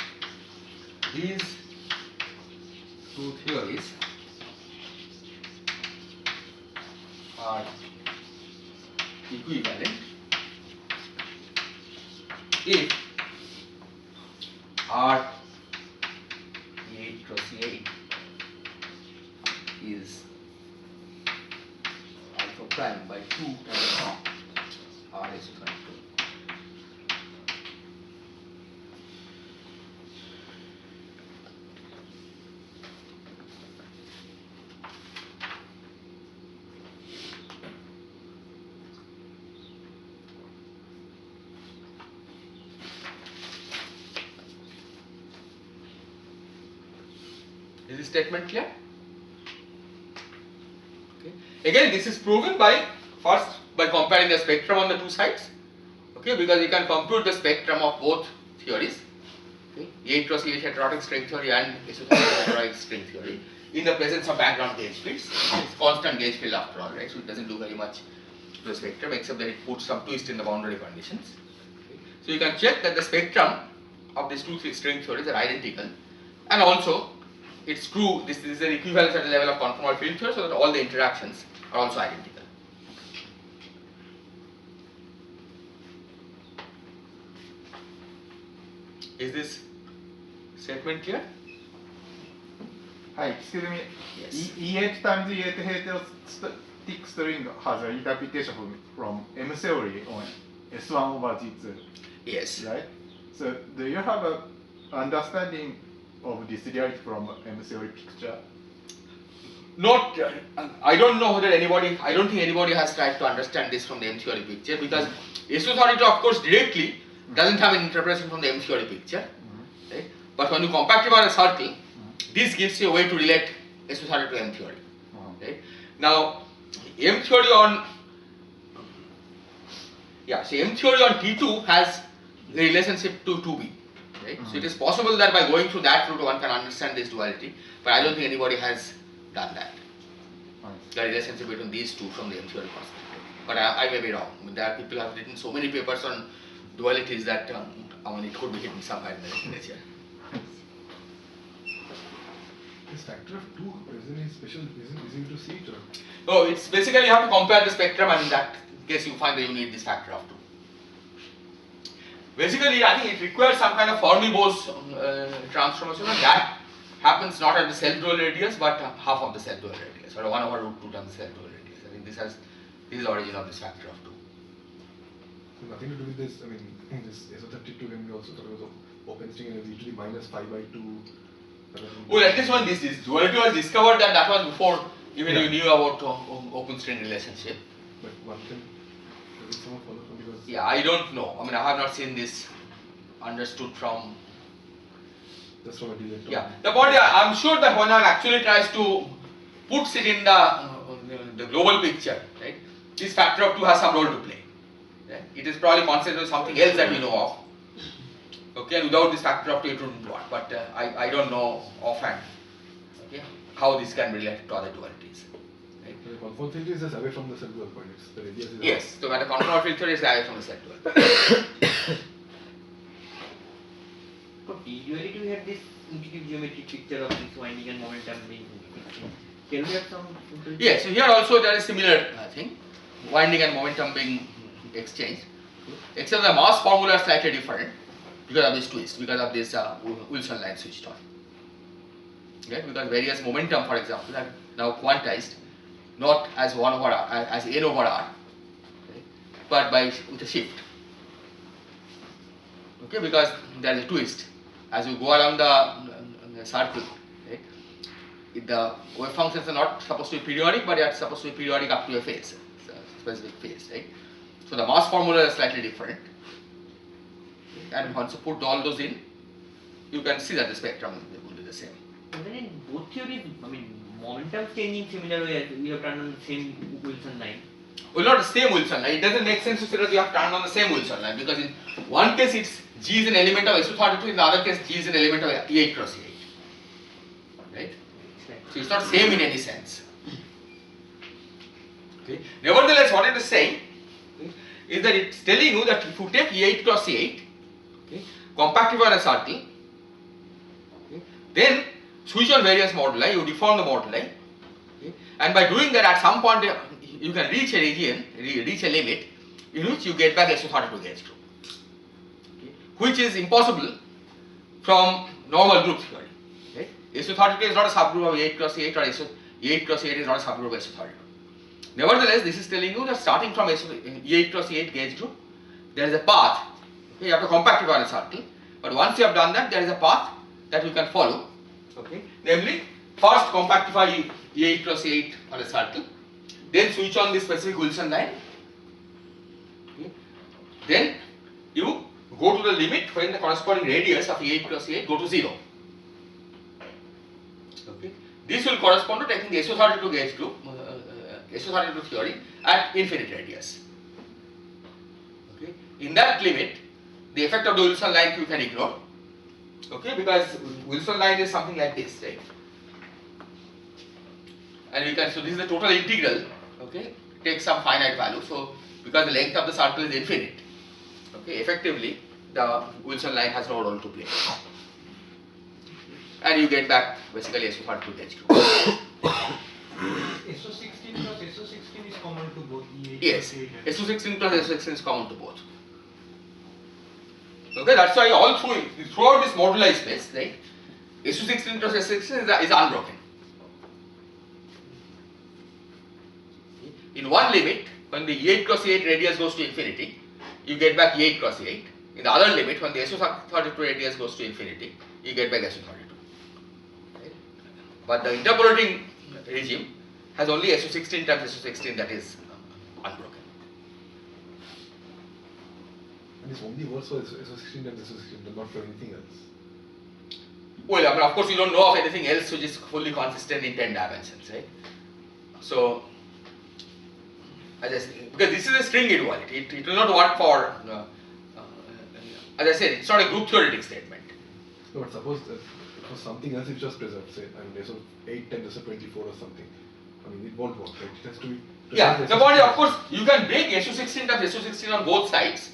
these two theories are equivalent if R 8 cross 8 prime by 2 times R SO32. Is this statement clear? Okay. Again, this is proven by comparing the spectrum on the two sides. Okay, because you can compute the spectrum of both theories. Okay, 8 cross 8 heterotic string theory and heterotic string theory in the presence of background gauge fields. It's constant gauge field after all, right? So it doesn't do very much to the spectrum except that it puts some twist in the boundary conditions. Okay. So you can check that the spectrum of these two string theories are identical, and also it's true, this is an equivalence at the level of conformal field theory, so that all the interactions are also identical. Is this statement clear? Hi, excuse me. Yes. E8 times E8 heterotic string has an interpretation from M theory on S1 over Z2, Yes. right? So do you have a understanding of this reality from M theory picture? Not, I don't know whether anybody, I don't think anybody has tried to understand this from the M theory picture, because SO32 of course directly doesn't have an interpretation from the M theory picture, right? But when you compactify a circle, this gives you a way to relate SO32 to M theory, right? Now, M theory on, so M theory on T2 has the relationship to 2B, right? So it is possible that by going through that route one can understand this duality, but I don't think anybody has done that. The relationship between these two from the M theory perspective. But I may be wrong. I mean, there are people who have written so many papers on dualities that it could be hidden somewhere in the literature. This factor of 2 isn't it special? Isn't easy to see it? Or? Oh, it's basically you have to compare the spectrum, and in that case you find that you need this factor of 2. Basically, I think it requires some kind of Fermi-Bose transformation, and that happens not at the self-dual radius, but half of the self-dual radius, or 1 over root 2 times the self-dual radius. I think this is the origin of this factor of 2. So nothing to do with this. I mean, this SO32 can be also thought was open string and it's usually minus pi by 2. Well, at least when this duality was discovered, that was before even you knew about open string relationship. But one can someone follow from because I don't know. I mean, I have not seen this understood from. just from a delay. The point I'm sure that when one actually tries to puts it in the global picture, right? This factor of 2 has some role to play. Right? It is probably considered something else that we know of. Okay, and without this factor of 2 it wouldn't work. But I don't know offhand. Okay, how this can relate to other dualities. Right? The conformal field is just away from the self-dual point. It's the radius is Yes, so when the conformal filter is away from the set dual. For duality, we had this intuitive geometric picture of this winding and momentum being exchanged. Can we have some? Yes, so here also there is similar thing, winding and momentum being exchanged, except the mass formula is slightly different because of this twist, because of this Wilson line switched on. Okay, because various momentum, for example, are now quantized not as 1 over r, as n over r, okay, but with a shift. Okay, because there is a twist as you go along the circle. Right? The wave functions are not supposed to be periodic, but they are supposed to be periodic up to a phase, a specific phase, right? So the mass formula is slightly different, and once you put all those in, you can see that the spectrum will be the same. Even in both theories, I mean, momentum changing similar way as we have turned on the same Wilson line. Well, not the same Wilson line. It doesn't make sense to say that we have turned on the same Wilson line, because in one case it's G is an element of SO32, in the other case G is an element of E8 cross E8. Right? So it's not same in any sense. Okay. Nevertheless, what it is saying is that it's telling you that if you take E8 cross E8, okay, compactify a circle, okay, then switch on various moduli, you deform the moduli, okay, and by doing that, at some point you can reach a region, reach a limit in which you get back SO32 gauge group, okay, which is impossible from normal group theory. Okay. SO32 is not a subgroup of 8 cross 8, or SO8 cross 8 is not a subgroup of SO32. Nevertheless, this is telling you that starting from E8 cross E8 gauge group, there is a path. Okay, you have to compactify on a circle. But once you have done that, there is a path that you can follow. Okay, namely, first compactify E8 cross E8 on a circle, then switch on the specific Wilson line. Okay. Then you go to the limit when the corresponding radius of E8 cross E8 go to 0. Okay. This will correspond to taking the SO32 gauge group, SO32 theory at infinite radius. Okay. In that limit, the effect of the Wilson line you can ignore. Okay, because Wilson line is something like this, right? And we can, so this is the total integral. Okay, take some finite value. So because the length of the circle is infinite, okay, effectively the Wilson line has no role to play, and you get back basically SO32 gauge group. SO16 plus SO16 is common to both E8 Yes, plus E8 and SO16 plus SO16 is common to both. Okay, that's why all throughout this moduli space, right, SO16 plus SO16 is unbroken. In one limit, when the E8 cross E8 radius goes to infinity, you get back E8 cross E8. In the other limit, when the SO32 radius goes to infinity, you get back SO32. Right? But the interpolating regime has only SO16 times SO16 that is unbroken. And this only works for SO16 and SO16, but not for anything else. Well, I mean, of course, you don't know of anything else which is fully consistent in 10 dimensions, right? So, as I said, because this is a stringy duality, it will not work for, as I said, it's not a group theoretic statement. No, but suppose that for something else it just preserves, say, I mean, SO8 times SO24 or something. I mean, it won't work, right? It has to be. Yeah, the point is, of course, you can break SO16 times SO16 on both sides.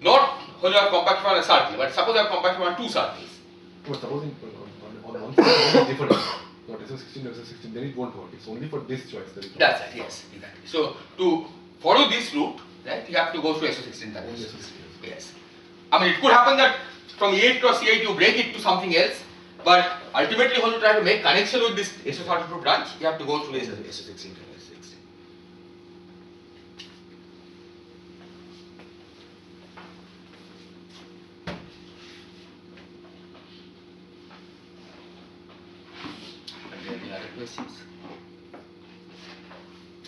Not when you have compactified on a circle, but suppose I have compactified on two circles. But suppose on one side it is different, not SO16 or SO16, then it won't work. It's only for this choice that it works. That's it, yes, exactly. So, to follow this route, right, you have to go through SO16 times Only SO16. SO16. Yes. I mean, it could happen that from E8 cross E8 you break it to something else, but ultimately when you try to make connection with this SO32 branch, you have to go through this SO16 to SO16. Any other questions?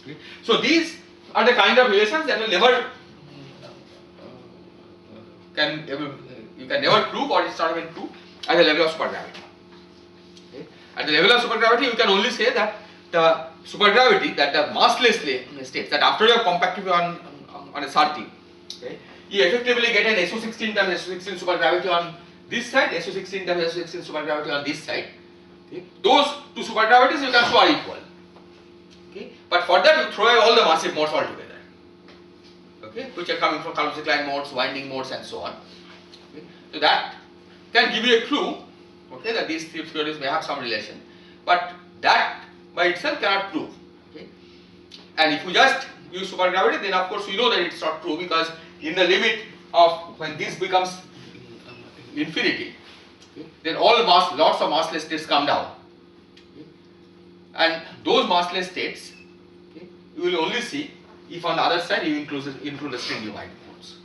Okay. So these are the kind of relations that will never you can never prove, or it's not even true at the level of supergravity. Okay. At the level of supergravity, you can only say that the supergravity, that the massless states, that after you have compactified on a circle, okay, you effectively get an SO16 times SO16 supergravity on this side, SO16 times SO16 supergravity on this side. Okay. Those two supergravities you can show are equal. Okay. But for that you throw away all the massive modes altogether. Okay, which are coming from Kalman-Klein modes, winding modes, and so on. Okay. So that can give you a clue, okay, that these three theories may have some relation, but that by itself cannot prove. Okay. And if you just use supergravity, then of course you know that it's not true, because in the limit of when this becomes infinity, okay, then all lots of massless states come down. Okay. And those massless states, okay, you will only see if on the other side you include the stringy winding modes.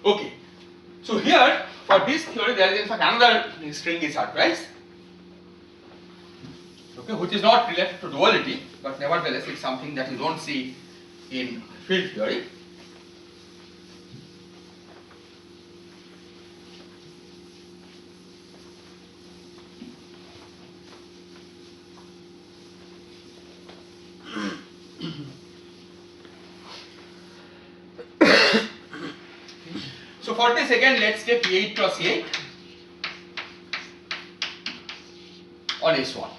Okay, so here for this theory there is in fact another stringy surprise, okay, which is not related to duality, but nevertheless it's something that you don't see in field theory. So for this again, let's take E8 cross E8 on S1.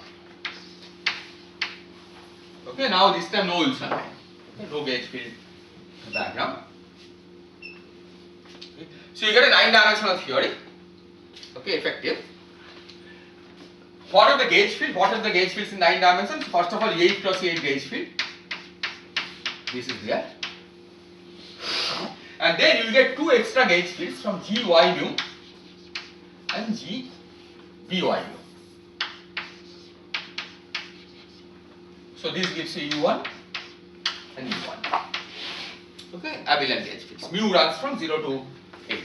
Okay, now this time no Wilson line, okay, no gauge field diagram. Okay. So you get a 9-dimensional theory, okay, effective. What are the gauge fields? What are the gauge fields in 9 dimensions? First of all, E8 cross E8 gauge field. This is there. And then you get two extra gauge fields from G, Y, mu. and G BYU. So this gives you U1 and U1. Okay, abelian gauge fields. Mu runs from 0 to 8.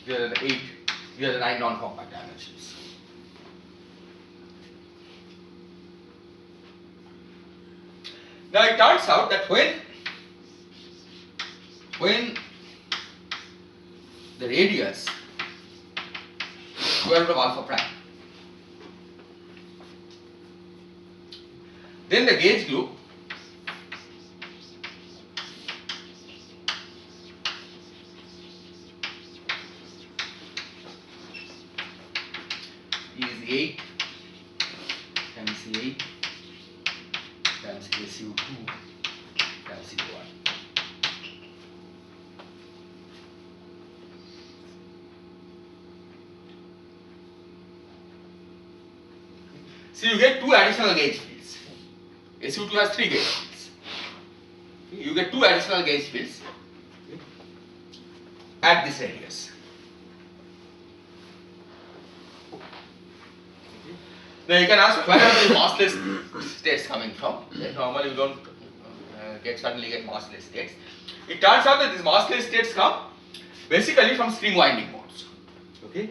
Here are the 8, here are the 9 non-compact dimensions. Now it turns out that when the radius square root of alpha prime, then the gauge group is 8 times 8 times SU2 times U1. So you get 2 additional gauge fields. SU2 has 3 gauge fields. You get 2 additional gauge fields at this radius. Now you can ask where are the massless states coming from? Normally you don't suddenly get massless states. It turns out that these massless states come basically from string winding modes. Okay,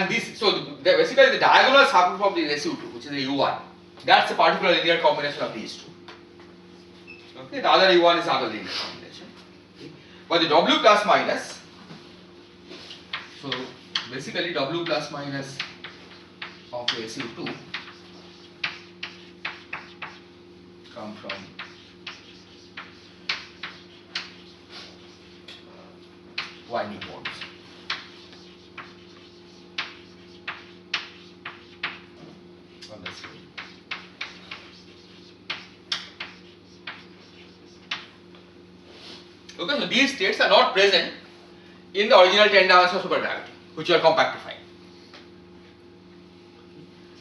basically the diagonals happen from the SU2, which is the U1. That's a particular linear combination of these two. Okay, the other U1 is another linear combination. Okay. But the W plus minus, so basically W plus minus of the SU2 come from winding modes. On the screen. Okay, so these states are not present in the original 10 dimensions of supergravity, which you are compactifying.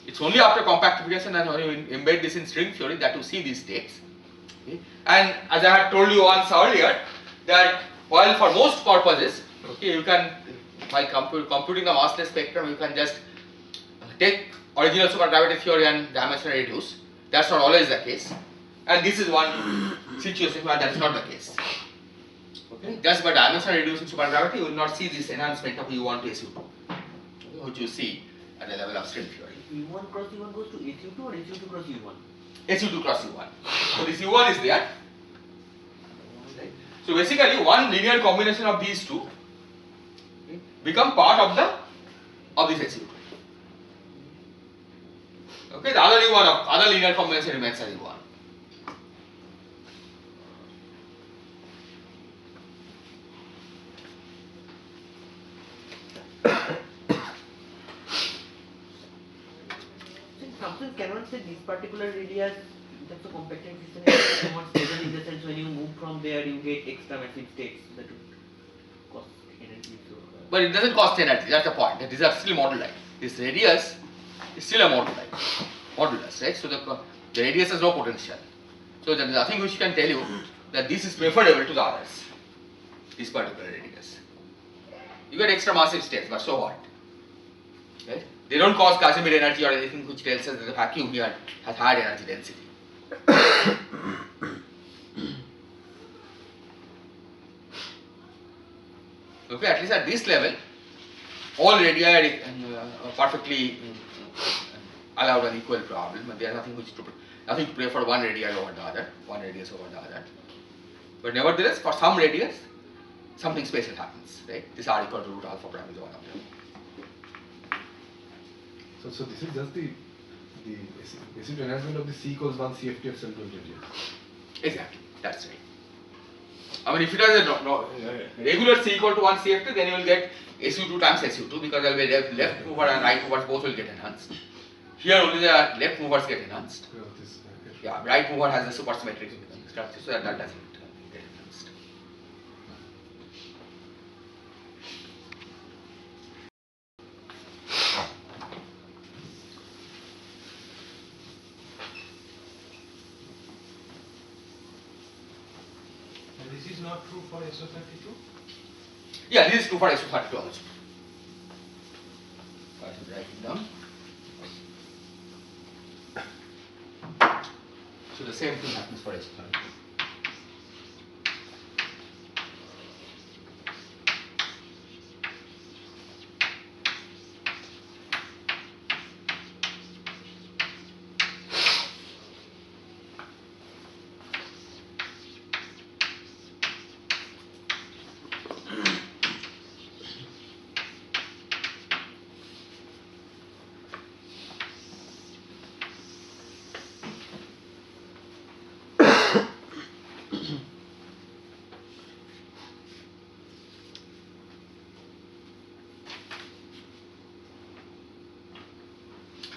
It's only after compactification and when you embed this in string theory that you see these states. Okay. And as I had told you once earlier, that while for most purposes, okay, you can, while computing the massless spectrum, you can just take original supergravity theory and dimension reduce. That's not always the case. And this is one situation where that is not the case. Okay. Just by dimension reducing supergravity, you will not see this enhancement of U1 to SU2, okay, which you see at the level of string theory. U1 cross U1 goes to SU2 or SU2 cross U1? SU2 cross U1. So this U1 is there. Right. So basically one linear combination of these two, okay, become part of this SU2. Okay, the other U1 of other linear combination remains as U1. Sometimes cannot say this particular radius in terms of compactification is somewhat stable in the sense when you move from there you get extra massive states that would cost energy. So, but it doesn't cost energy, that's the point. These are still moduli. This radius is still a modulus, right? So the radius has no potential. So there is nothing which can tell you that this is preferable to the others, this particular radius. You get extra massive states, but so what? Right? They don't cause Casimir energy or anything which tells us that the vacuum here has higher energy density. Okay, at least at this level, all radii are perfectly allowed an equal problem, but there is nothing to prefer one radii over the other, one radius over the other. But nevertheless, for some radius, something special happens, right? This R equal to root alpha prime is one of them. So this is just the basic enhancement of the C equals 1 CFT of central radius. Exactly, that's right. I mean, if it has a regular C equal to 1 CFT, then you will get SU2 times SU2 because there will be left mover and right movers both will get enhanced. Here only the left movers get enhanced. Yeah, right mover has a supersymmetric structure, so that doesn't get enhanced. And this is not true for SO32? Yeah, this is true for SO32 also. I should write it down. So the same thing happens for SO32.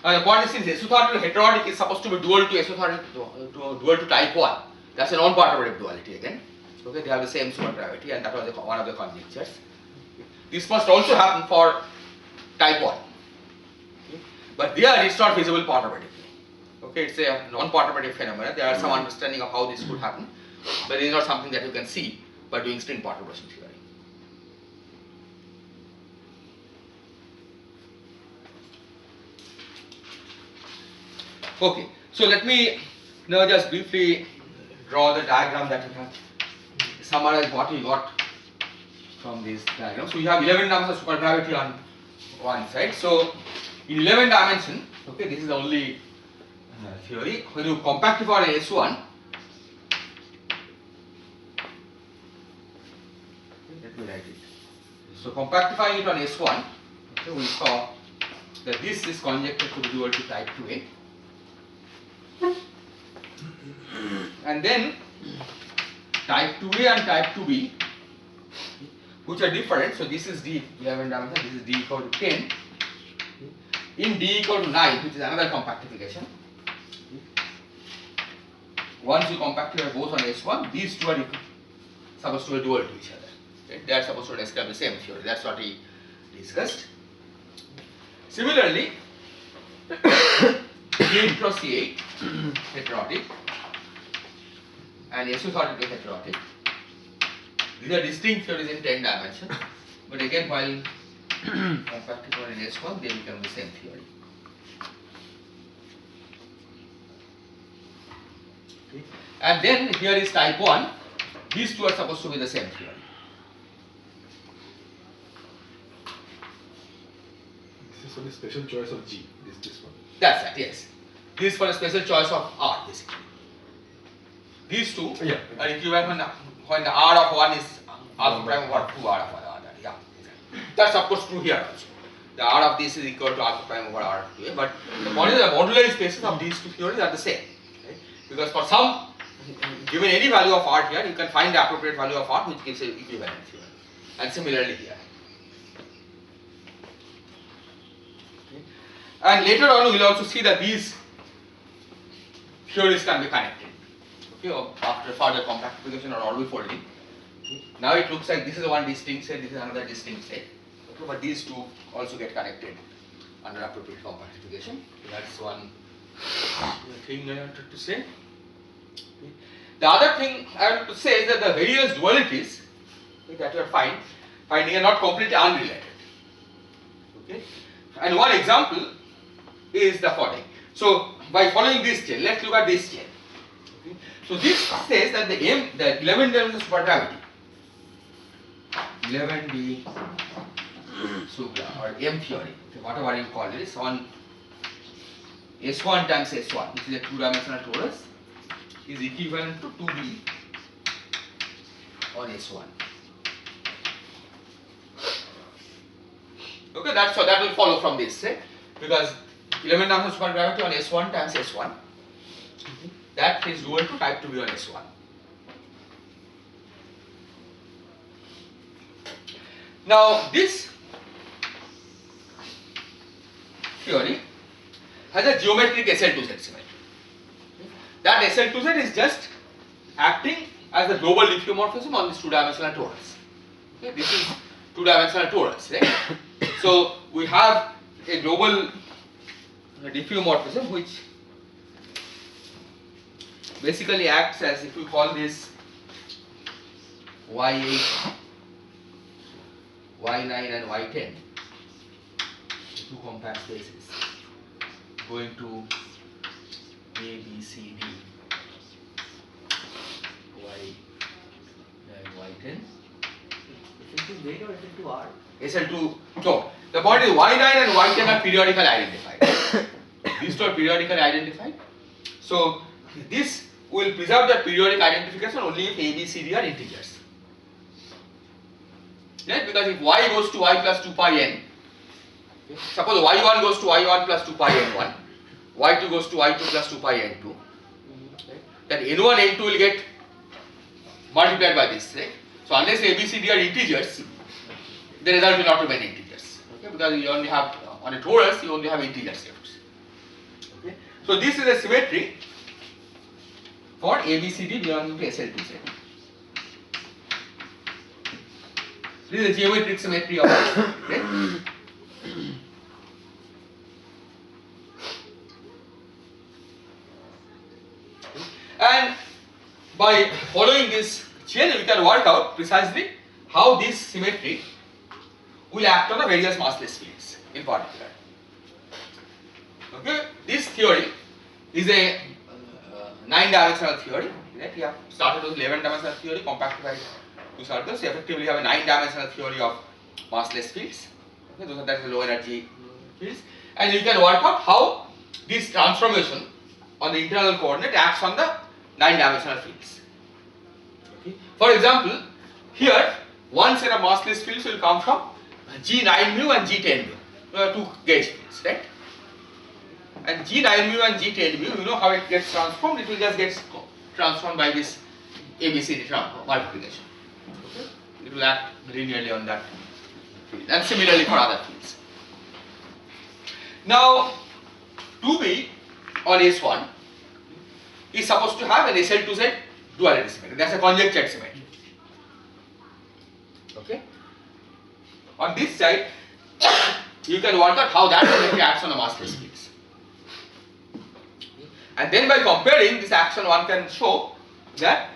The point is, since SO32 heterotic is supposed to be dual to SO32 dual to type 1, that's a non-perturbative duality again. Okay, they have the same supergravity, and that was one of the conjectures. This must also happen for type 1. Okay. But there it's not visible perturbatively. Okay, it's a non-perturbative phenomenon. There are some understanding of how this could happen, but it is not something that you can see by doing string perturbation theory. Okay, so let me now just briefly draw the diagram that we have, summarize what we got from this diagram. So we have 11 dimensions of supergravity on one side. So in 11 dimension, okay, this is the only theory. When you compactify an S1, let me write it. So compactifying it on S1, okay, we saw that this is conjectured to be dual to type 2A. And then type 2A and type 2B, which are different. So this is D 11 dimension, this is D equal to 10. In D equal to 9, which is another compactification. Once you compactify both on S1, these two are supposed to be dual to each other. Right? They are supposed to describe the same theory. That's what we discussed. Similarly, D cross C8 heterotic and SO32 heterotic. These are distinct theories in 10 dimensions, but again, while compactified in S1, they become the same theory. Okay. And then here is type 1. These two are supposed to be the same theory. This is for the special choice of G, this one. That's right, yes. This is for a special choice of R, basically. These two are equivalent when the R of one is alpha prime over 2 R of other. Yeah, exactly. That's of course true here also. The R of this is equal to alpha prime over R of 2A, but the point is the modulary spaces of these two theories are the same. Right? Because for some, given any value of R here, you can find the appropriate value of R which gives an equivalent theory. And similarly here. Okay. And later on we will also see that these theories can be connected. Okay, after further compactification or orbital folding. Okay. Now it looks like this is one distinct set, this is another distinct set. Okay, but these two also get connected under appropriate compactification. Okay, that's one thing I wanted to say. Okay. The other thing I want to say is that the various dualities, okay, that you are finding are not completely unrelated. Okay. And one example is the following. So by following this chain, let's look at this chain. Okay. So this says that the 11 dimensional supergravity, 11D supra or M theory, okay, whatever you call it, is on S1 times S1, which is a 2-dimensional torus, is equivalent to 2B on S1. Okay, that's so that will follow from this, right? Because 11 dimensional supergravity on S1 times S1, okay, that is dual to type 2B on S1. Now this theory has a geometric SL2 set symmetry. That SL2 set is just acting as a global diffeomorphism on this 2-dimensional torus. Okay, this is 2-dimensional torus, right? So we have a global diffeomorphism which basically acts as, if we call this Y8 y9 and y10, two compact spaces, going to A, B, C, D, y9, y10. SL2Z or SL2R? SL2, no, the point is y9 and y10 are periodically identified. These two are periodically identified. So this will preserve the periodic identification only if A, B, C, D are integers. Right? Because if y goes to y plus 2 pi n, okay, suppose y1 goes to y1 plus 2 pi n1, y2 goes to y2 plus 2 pi n2, right? That n1, n2 will get multiplied by this, right? So unless A, B, C, D are integers, the result will not remain integers, okay? Because you only have, on a torus, you only have integer steps. Okay? So this is a symmetry for A, B, C, D belonging to SL2Z. This is a geometric symmetry of this, right? And by following this chain, we can work out precisely how this symmetry will act on the various massless fields in particular. Okay, this theory is a 9-dimensional theory. Right? We have started with 11-dimensional theory, compactified to circles. So effectively, we have a 9-dimensional theory of massless fields. Okay, those are that low energy fields, and you can work out how this transformation on the internal coordinate acts on the 9-dimensional fields. Okay. For example, here one set of massless fields will come from G9 mu and G10 mu. There are two gauge fields, right? And G9 mu and G10 mu, you know how it gets transformed? It will just get transformed by this ABCD multiplication. Okay. It will act linearly on that field, and similarly for other fields. Now, 2B on S1 is supposed to have an SL2Z duality symmetry. That's a conjectured symmetry. Okay. On this side, you can work out how that symmetry acts on the massless fields. And then by comparing this action, one can show that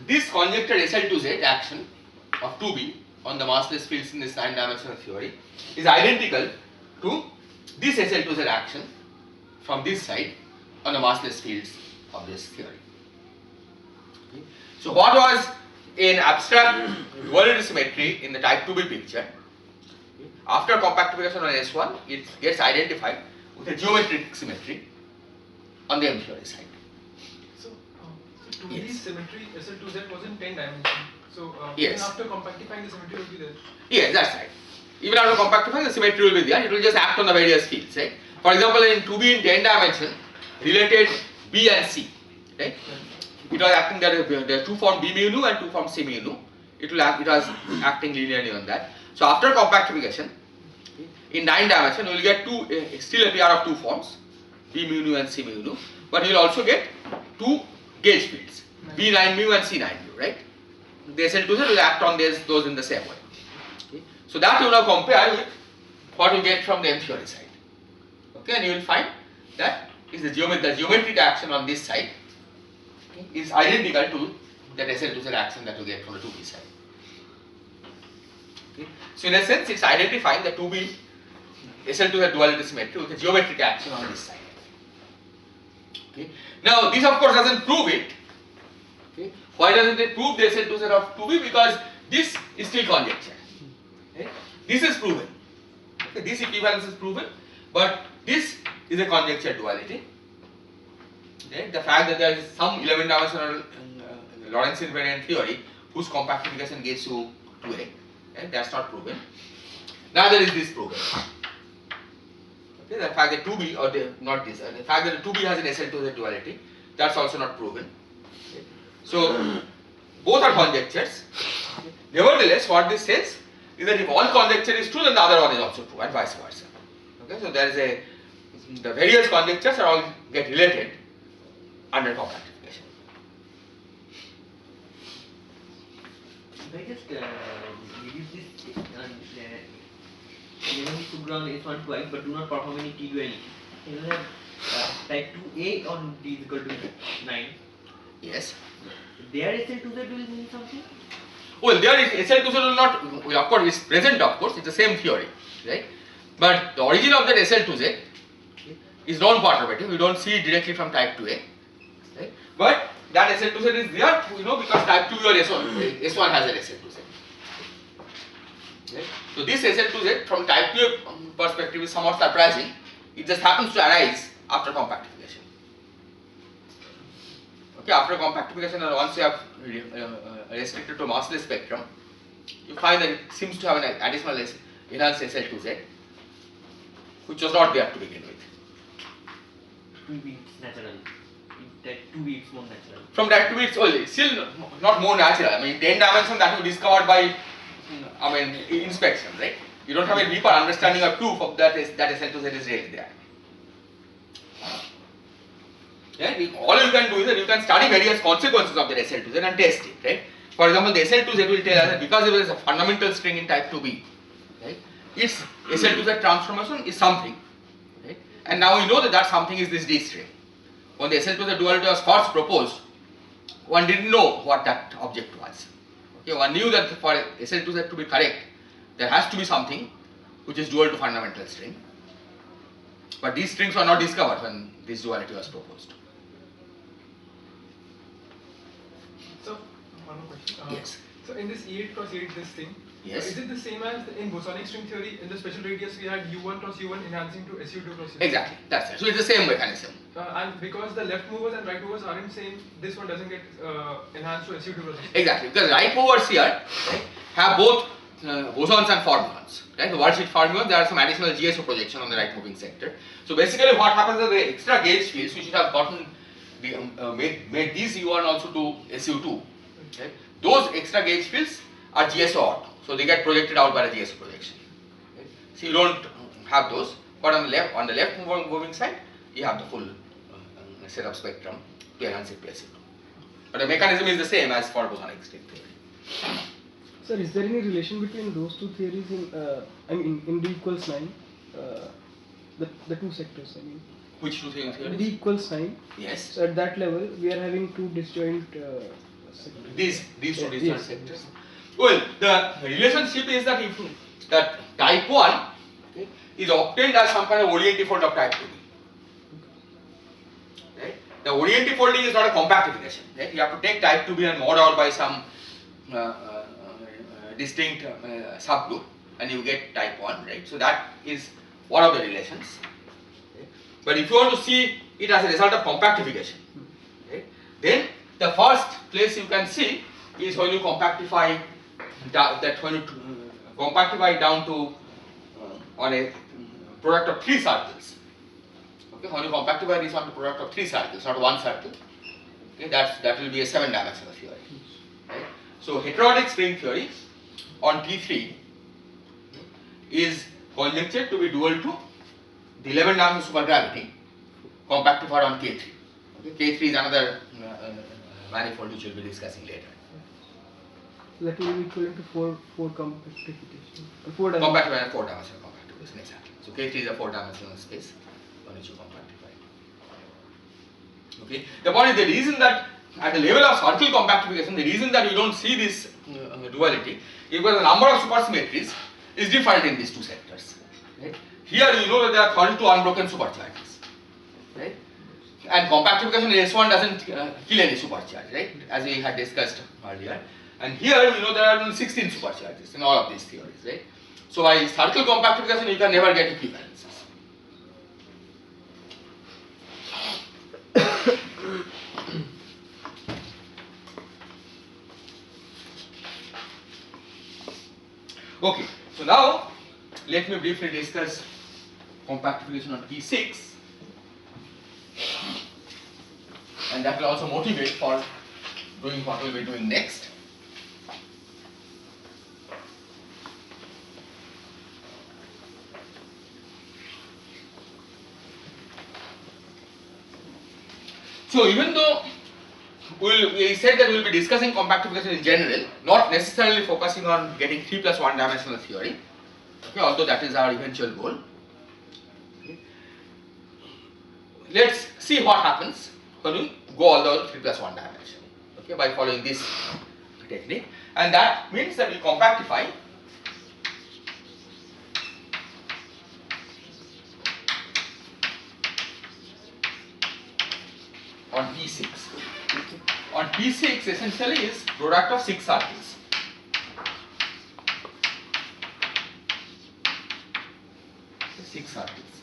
this conjectured SL2Z action of 2B on the massless fields in this 9-dimensional theory is identical to this SL2Z action from this side on the massless fields of this theory. Okay. So what was an abstract duality symmetry in the type 2B picture? Okay. After compactification on S1, it gets identified with a geometric symmetry on the M theory side. So 2D Yes. symmetry SL2Z was in 10 dimensions. So Yes. even after compactifying, the symmetry will be there. Yes, that's right. Even after compactifying, the symmetry will be there. It will just act on the various fields, right? For example, in 2B in 10 dimension, related B and C, right? It was acting there are two form B mu nu and two form C mu nu. It was acting linearly on that. So after compactification, in 9 dimension, you will get still a pair of two forms, B mu nu and C mu nu, but you will also get two gauge fields, B9 mu and C9 mu, right? The SL2Z will act on those in the same way. Okay. So that you now compare with what you get from the M theory side. Okay, and you will find that is the geometric action on this side, okay, is identical to that SL2Z action that you get from the 2B side. Okay. So in a sense, it's identifying the 2B SL2Z duality symmetry with a geometric action on this side. Okay. Now this of course doesn't prove it. Okay. Why doesn't it prove the SL2Z of 2B? Because this is still conjecture. Okay. This is proven. Okay. This equivalence is proven, but this is a conjecture duality. Okay. The fact that there is some 11-dimensional Lorentz invariant theory whose compactification gets you to A, okay, that's not proven. Neither is this proven. Okay. The fact that 2B or the fact that 2B has an SL2Z duality, that's also not proven. Okay. So both are conjectures. Okay. Nevertheless, what this says is that if one conjecture is true, then the other one is also true, and vice versa. Okay. So there is the various conjectures are all get related under compactification. If I just reduce this element to ground S1 twice but do not perform any T duality, you will have type 2A on D is equal to 9. Yes. Their SL2Z will mean something? Well, there is SL2Z will not, well, of course, it's present, of course, it's the same theory, right? But the origin of that SL2Z is non-perturbative. We don't see it directly from type 2A, right? But that SL2Z is there, because type 2 or S1 has an SL2Z. Right? So this SL2Z from type 2A perspective is somewhat surprising. It just happens to arise after compactification. Okay, after compactification, and once you have restricted to massless spectrum, you find that it seems to have an additional enhanced SL2Z, which was not there to begin with. 2B it's natural. That 2B it's more natural. From that 2B it's still not more natural. I mean, 10 dimension that we discovered by inspection, right? You don't have a deeper understanding or proof of that SL2Z is really there. Yeah, all you can do is that you can study various consequences of the SL2Z and test it, right? For example, the SL2Z will tell us that because there is a fundamental string in type 2B, right? Its SL2Z transformation is something, right? And now we know that that something is this D string. When the SL2Z duality was first proposed, one didn't know what that object was. Okay, one knew that for SL2Z to be correct, there has to be something which is dual to fundamental string. But these strings were not discovered when this duality was proposed. So, one more question. Yes. So in this E8 cross E8 this thing, Yes. is it the same as in bosonic string theory? In the special radius we had U1 cross U1 enhancing to SU2 cross U2. Exactly, that's it. So it's the same mechanism. And because the left movers and right movers aren't same, this one doesn't get enhanced to SU2 cross U2. Exactly, because right movers here, right, have both bosons and fermions. Right? The words with fermions, there are some additional GSO projection on the right moving sector. So basically, what happens is the extra gauge fields, we should have gotten made these U1 also to SU2. Right? Those extra gauge fields are GSO ortho, so they get projected out by the GSO projection. Right? So you don't have those, but on the left moving side, you have the full set of spectrum to enhance it to SU2. But the mechanism is the same as for bosonic string theory. Sir, is there any relation between those two theories in D equals 9? The two sectors, I mean. Which two things here? D equals 9. Yes. So at that level, we are having two disjoint sectors. These two disjoint Yes. sectors. Well, the relationship is that if that type 1 is obtained as some kind of orientifold of type 2B. Right? The orientifolding is not a compactification. Right? You have to take type 2B and mod out by some distinct subgroup, and you get type 1, right? So that is one of the relations. Okay? But if you want to see it as a result of compactification, okay, then the first place you can see is when you compactify compactify down to on a product of 3 circles. Okay, when you compactify this on the product of 3 circles, not one circle, okay, that will be a 7-dimensional theory. Right? So heterotic string theory on T3 is conjectured to be dual to the 11-dimensional supergravity compactified on K3. Okay, K3 is another manifold which we will be discussing later. So that will be equivalent to 4 compactification. 4 Compactified and 4-dimensional compactification, exactly. So K3 is a 4-dimensional space on which you compactify. Okay. The point is the reason that at the level of circle compactification, the reason that we don't see this duality is because the number of supersymmetries is different in these two sectors. Right? Here you know that there are 32 unbroken supercharges. Right? And compactification in S1 doesn't kill any supercharge, right? As we had discussed earlier. And here we know there are only 16 supercharges in all of these theories, right? So by circle compactification you can never get equivalences. Okay, so now let me briefly discuss compactification on T6, and that will also motivate for doing what we will be doing next. So even though we said that we will be discussing compactification in general, not necessarily focusing on getting 3 plus 1 dimensional theory, okay, although that is our eventual goal. Okay. Let's see what happens when we go all the way to 3 plus 1 dimension, okay, by following this technique. and that means that we compactify on P6. On P6 essentially is product of 6 circles. Six circles.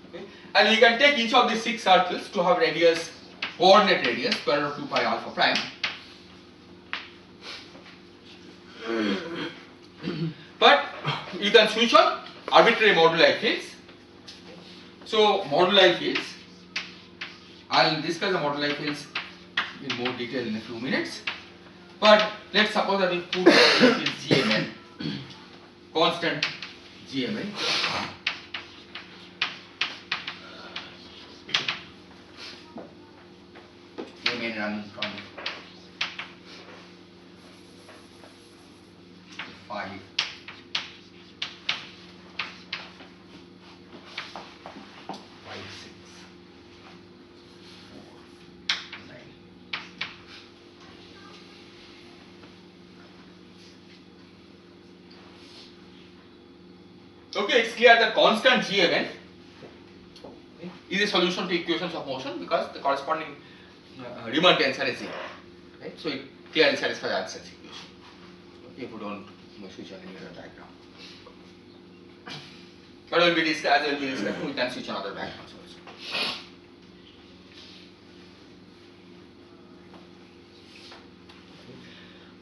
Okay. And we can take each of these 6 circles to have radius, coordinate radius, square root of 2 pi alpha prime. But you can switch on arbitrary moduli fields. So moduli fields, I will discuss the moduli fields in more detail in a few minutes. But let's suppose that we put the field GMN, constant GMN. GMN running from 5. 5, 6, 4, 9. Okay, it's clear that constant GMN is a solution to equations of motion because the corresponding Riemann tensor is 0. Right? So it clearly satisfies Anson's equation. Okay, if we don't switch on any other diagram. But as we'll be discussing, we can switch on other diagrams also.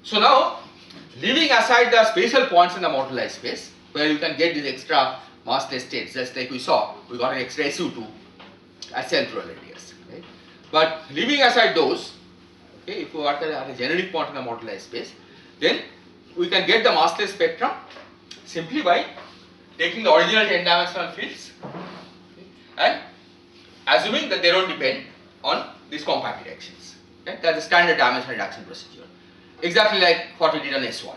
So now, leaving aside the spatial points in the moduli space, where you can get these extra massless states, just like we saw, we got an extra SU2 as central radius. Right? But leaving aside those, okay, if we work at a generic point in the moduli space, then we can get the massless spectrum simply by taking the original 10-dimensional fields, okay, and assuming that they don't depend on these compact directions. Okay? That's the standard dimension reduction procedure. Exactly like what we did on S1.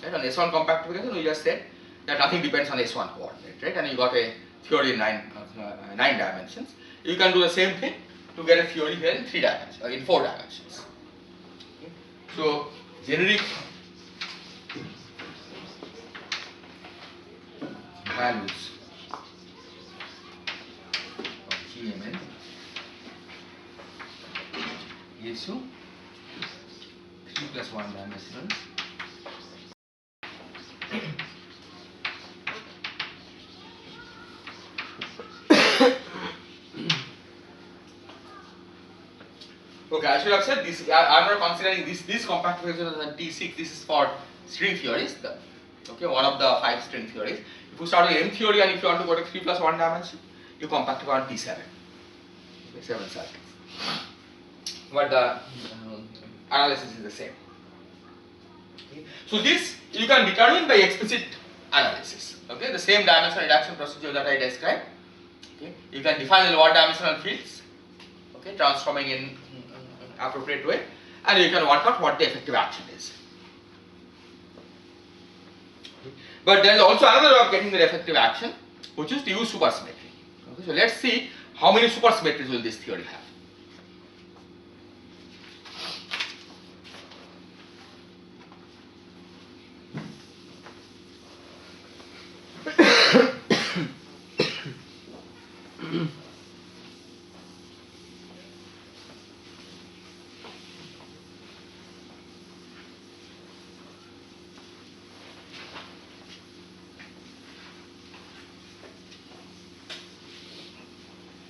Right? On S1 compactification, we just said that nothing depends on S1 coordinate, right? And you got a theory in 9 dimensions. You can do the same thing to get a theory here in 3 dimensions, or in 4 dimensions. Okay? So, generic values of GMN gives you 3 plus 1 dimensional okay, I should have said this. I am not considering this compactification as a T6. This is for string theories. Okay, one of the 5 string theories. If you start with M theory and if you want to go to 3 plus 1 dimension, you compactify on T7. Okay, 7 circles. But the analysis is the same. Okay. So this you can determine by explicit analysis. Okay, the same dimensional reduction procedure that I described. Okay, you can define the lower dimensional fields. Okay, transforming in appropriate way, and you can work out what the effective action is. But there is also another way of getting the effective action, which is to use supersymmetry. Okay, so let's see how many supersymmetries will this theory have.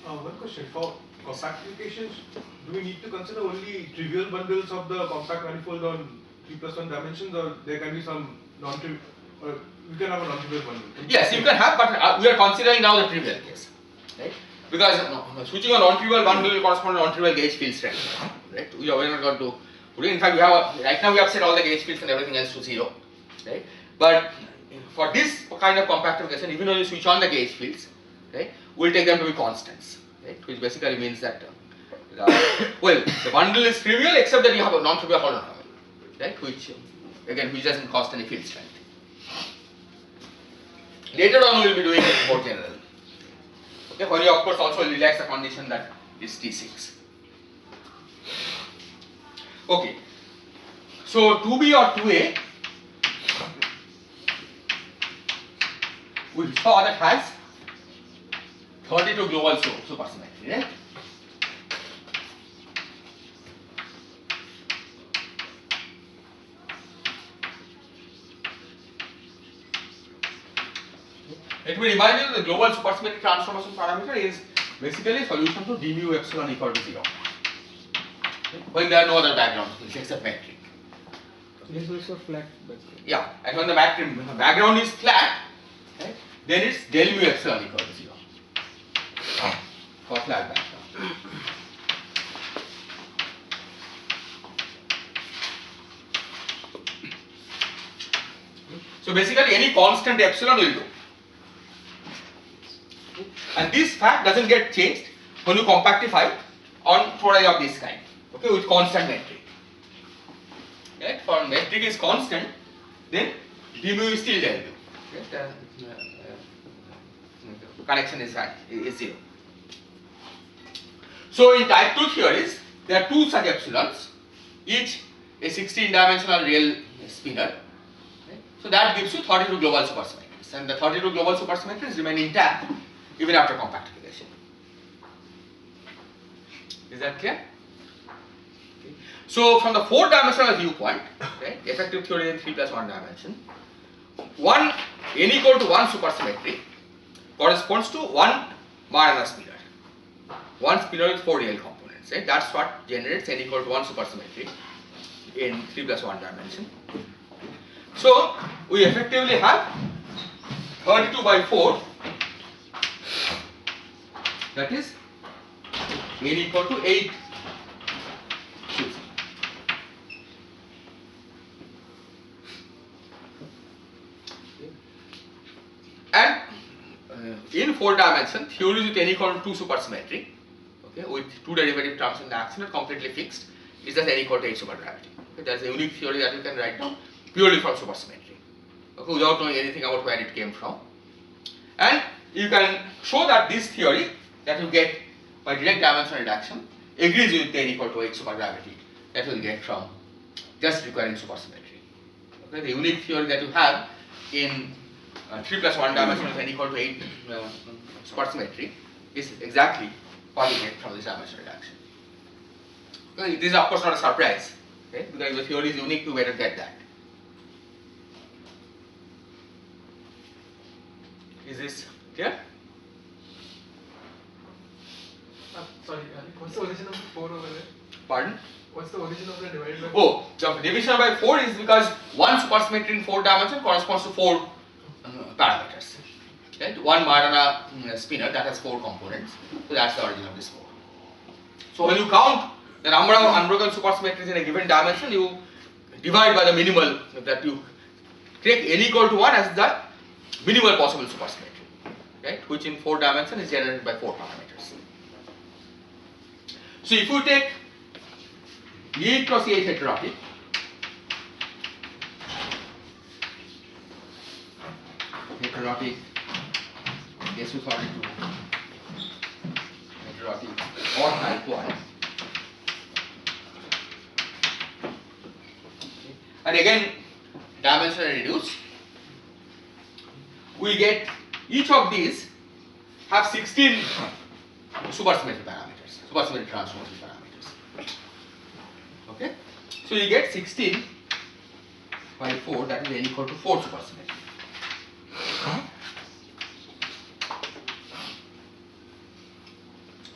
One question for compactification, do we need to consider only trivial bundles of the compact manifold on 3 plus 1 dimensions, or there can be some non-trivial, or we can have a non-trivial bundle? Yes, you can have, but we are considering now the trivial case, right? Because switching a non-trivial bundle will correspond to non-trivial gauge field strength, right? We are not going to. In fact, right now we have set all the gauge fields and everything else to 0, right? But for this kind of compactification, even when you switch on the gauge fields, right, we'll take them to be constants, right? Which basically means that well, the bundle is trivial except that you have a non-trivial polynomial, right? Which doesn't cost any field strength. Later on, we will be doing it more general. Okay, when you of course also relax the condition that is T6. Okay. So 2B or 2A, we saw that has 32 global supersymmetry, right? Let me remind you the global supersymmetric transformation parameter is basically a solution to d mu epsilon equal to 0. When there are no other background except metric. This is also flat background. Yeah, and when the background is flat, right, then it's del mu epsilon equal to 0 for flat background. So basically any constant epsilon will do. And this fact doesn't get changed when you compactify on tori of this kind, okay, with constant metric. Right? For metric is constant, then d mu is still del mu. Right? Connection is right, is 0. So in type 2 theories, there are two such epsilons, each a 16-dimensional real spinor. Right? So that gives you 32 global supersymmetries, and the 32 global supersymmetries remain intact even after compactification. Is that clear? Okay. So from the 4-dimensional viewpoint, right, effective theory in 3 plus 1 dimension, n equal to 1 supersymmetry corresponds to 1 Majorana spinor. One spinor with 4 real components. Right? That's what generates n equal to 1 supersymmetry in 3 plus 1 dimension. So we effectively have 32 by 4, that is n equal to 8 cubes. And in 4 dimension, theories with n equal to 2 supersymmetry, okay, with 2 derivative terms in the axiom are completely fixed, is just n equal to 8 supergravity. Okay, that's a unique theory that you can write down purely from supersymmetry, okay, without knowing anything about where it came from. And you can show that this theory that you get by direct dimensional reduction agrees with the n equal to 8 supergravity that you will get from just requiring supersymmetry. Okay, the unique theory that you have in 3 plus 1 dimension with n equal to 8 supersymmetry is exactly what you get from this dimensional reduction. Okay, this is of course not a surprise, okay, because the theory is unique, you better get that. Is this clear? Sorry, what's the origin of the 4 over there? Pardon? What's the origin of the divided by 4? Oh, the division by 4 is because one supersymmetry in 4 dimension corresponds to 4 parameters. Right? One Majorana spinor that has 4 components. So that's the origin of this 4. So when you count the number of unbroken supersymmetries in a given dimension, you divide by the minimal that you take n equal to 1 as the minimal possible supersymmetry, right? Which in 4 dimension is generated by 4 parameters. So if you take E cross E heterotic, S with 42, heterotic or type 1, and again dimensionally reduced, we get each of these have 16 supersymmetry parameters, supersymmetry transformation parameters. Okay, so you get 16 by 4, that is n equal to 4 supersymmetry.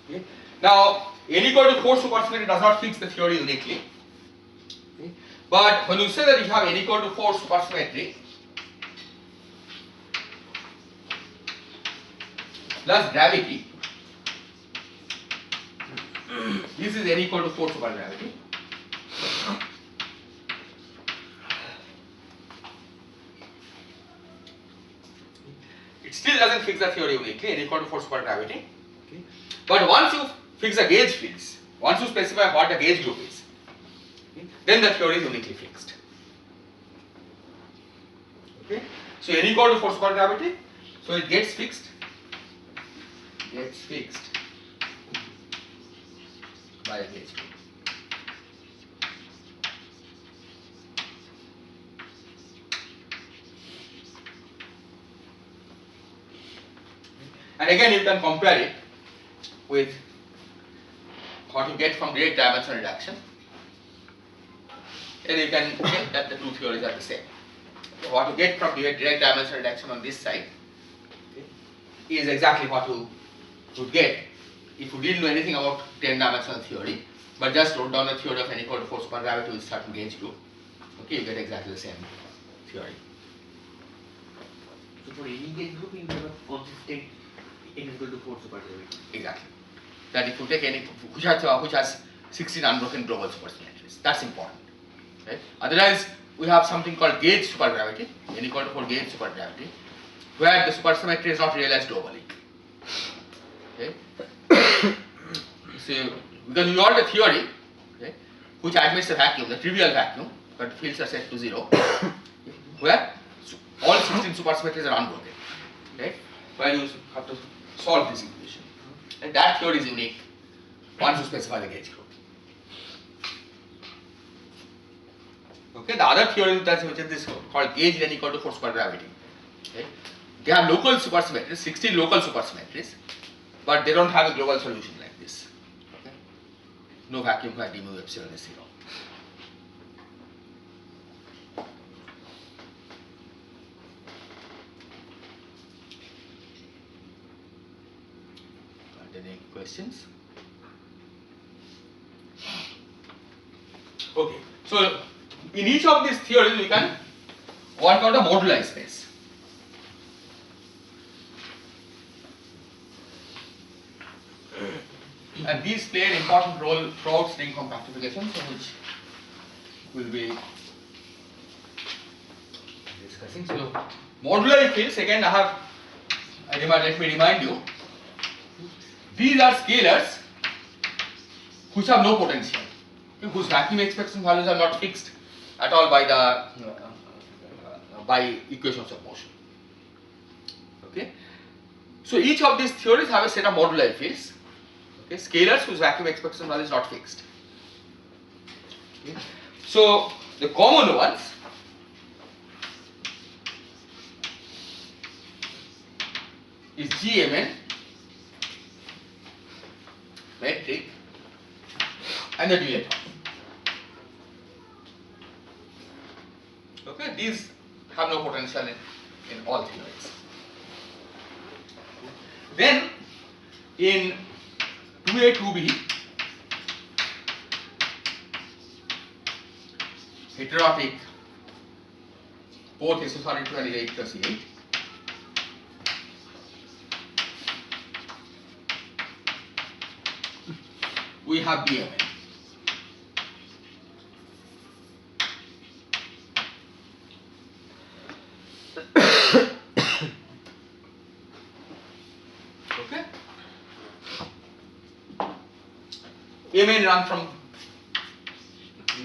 Okay. Now n equal to 4 supersymmetry does not fix the theory uniquely. Okay. But when you say that you have n equal to 4 supersymmetry plus gravity, this is n equal to 4 supergravity. It still doesn't fix the theory uniquely, n equal to 4 supergravity. Okay. But once you fix the gauge fields, once you specify what the gauge group is, okay, then the theory is uniquely fixed. Okay. So n equal to 4 supergravity, so it gets fixed by a gauge group. And again, you can compare it with what you get from direct dimension reduction. And you can say that the two theories are the same. So what you get from direct dimension reduction on this side is exactly what you would get if you didn't know anything about 10-dimensional theory, but just wrote down the theory of n equal to 4 supergravity with certain gauge group. Okay, you get exactly the same theory. So for any gauge group, you have a consistent n equal to 4 supergravity. Exactly. That if you take any which has 16 unbroken global supersymmetries, that's important. Right? Otherwise, we have something called gauge supergravity, n equal to 4 gauge supergravity, where the supersymmetry is not realized globally. Okay? So, because you want a theory, okay, which admits a vacuum, the trivial vacuum, but fields are set to 0, where all 16 supersymmetries are unbroken, right? Where you have to solve this equation. And that theory is unique once you specify the gauge group. Okay, the other theory which is this called gauge n equal to 4 supergravity. Okay? They have local supersymmetries, 16 local supersymmetries, but they don't have a global solution like this. Okay? No vacuum where d mu epsilon is 0. Any questions? Okay, so in each of these theories we can work out a moduli space. And these play an important role throughout string compactification, so which will be discussing. So moduli fields, again let me remind you, these are scalars which have no potential, whose vacuum expression values are not fixed at all by the by equations of motion. Okay, so each of these theories have a set of moduli fields. Okay, scalars whose vacuum expression value is not fixed. Okay. So the common ones is GMN, metric, and the duality. Okay, these have no potential in all theories. Then in 2A, 2B, heterotic, both SO32 and 8 plus 8. We have BMN. Okay. Mn run from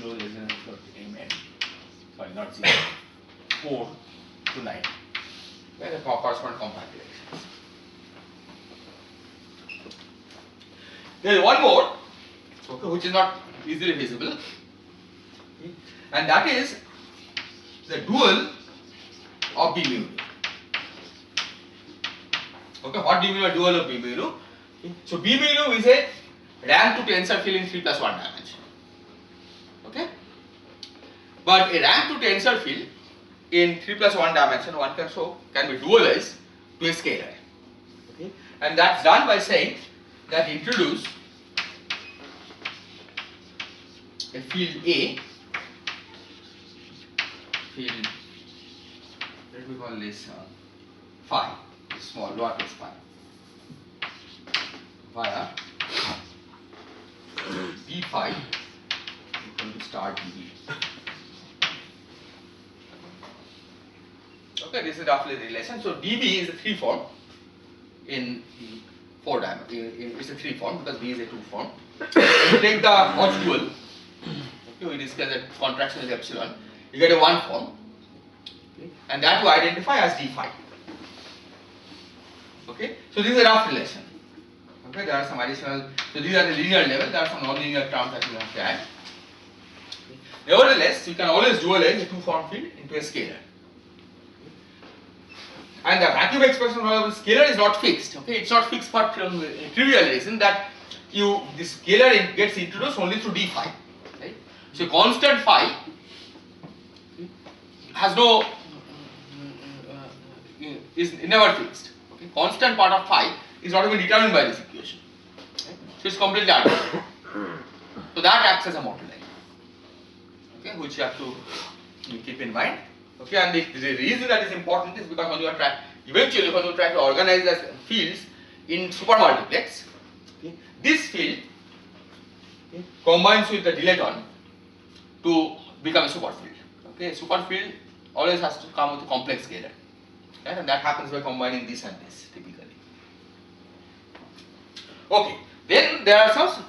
0 less than or equal to Mn. Sorry, not 0. 4 to 9. Where the corresponding compact directions. There is one more, okay, which is not easily visible, okay, and that is the dual of B mu. Okay, what do you mean by dual of B mu? Okay. So B mu is a rank to tensor field in 3 plus 1 dimension. Okay, but a rank to tensor field in 3 plus 1 dimension one can be dualized to a scalar. Okay, and that's done by saying that introduce a field A, field, let me call this phi, small lowercase phi, via d phi equal to star dB. Okay, this is roughly the relation. So dB is a 3 form in 4 dimension. It's a 3 form because B is a 2 form. You take the Hodge dual. Okay, we discussed that contraction is epsilon. You get a 1 form, okay, and that you identify as d phi. Okay, so this is a rough relation. Okay, there are some additional, so these are the linear level, there are some non-linear terms that you have to add. Nevertheless, you can always dualize a two-form field into a scalar. And the vacuum expression of the scalar is not fixed. Okay, it's not fixed for a trivial reason that this scalar gets introduced only through d phi. Right? So constant phi has no is never fixed. Okay, constant part of phi is not even determined by this equation. Right? So it's completely arbitrary. So that acts as a model line. Okay, which you have to keep in mind. Okay, and the reason that is important is because when you are eventually when you try to organize the fields in supermultiplex, okay, this field combines with the dilaton to become a superfield. Okay, superfield always has to come with a complex scalar, right? And that happens by combining this and this typically. Okay, then there are some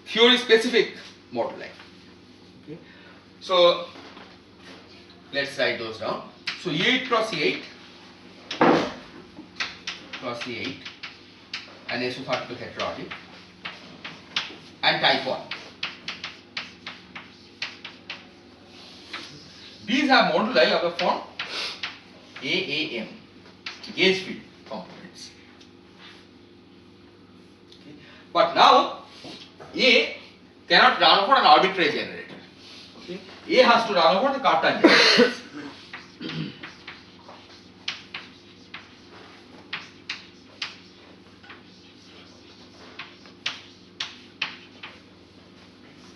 theory specific model line. Okay, so let's write those down. So E8 cross E8 cross E8 and Ashoke heterotic and type 1. These have moduli of the form AAM, gauge field components. Okay. But now A cannot run over an arbitrary generator. Okay. A has to run over the Cartan generator.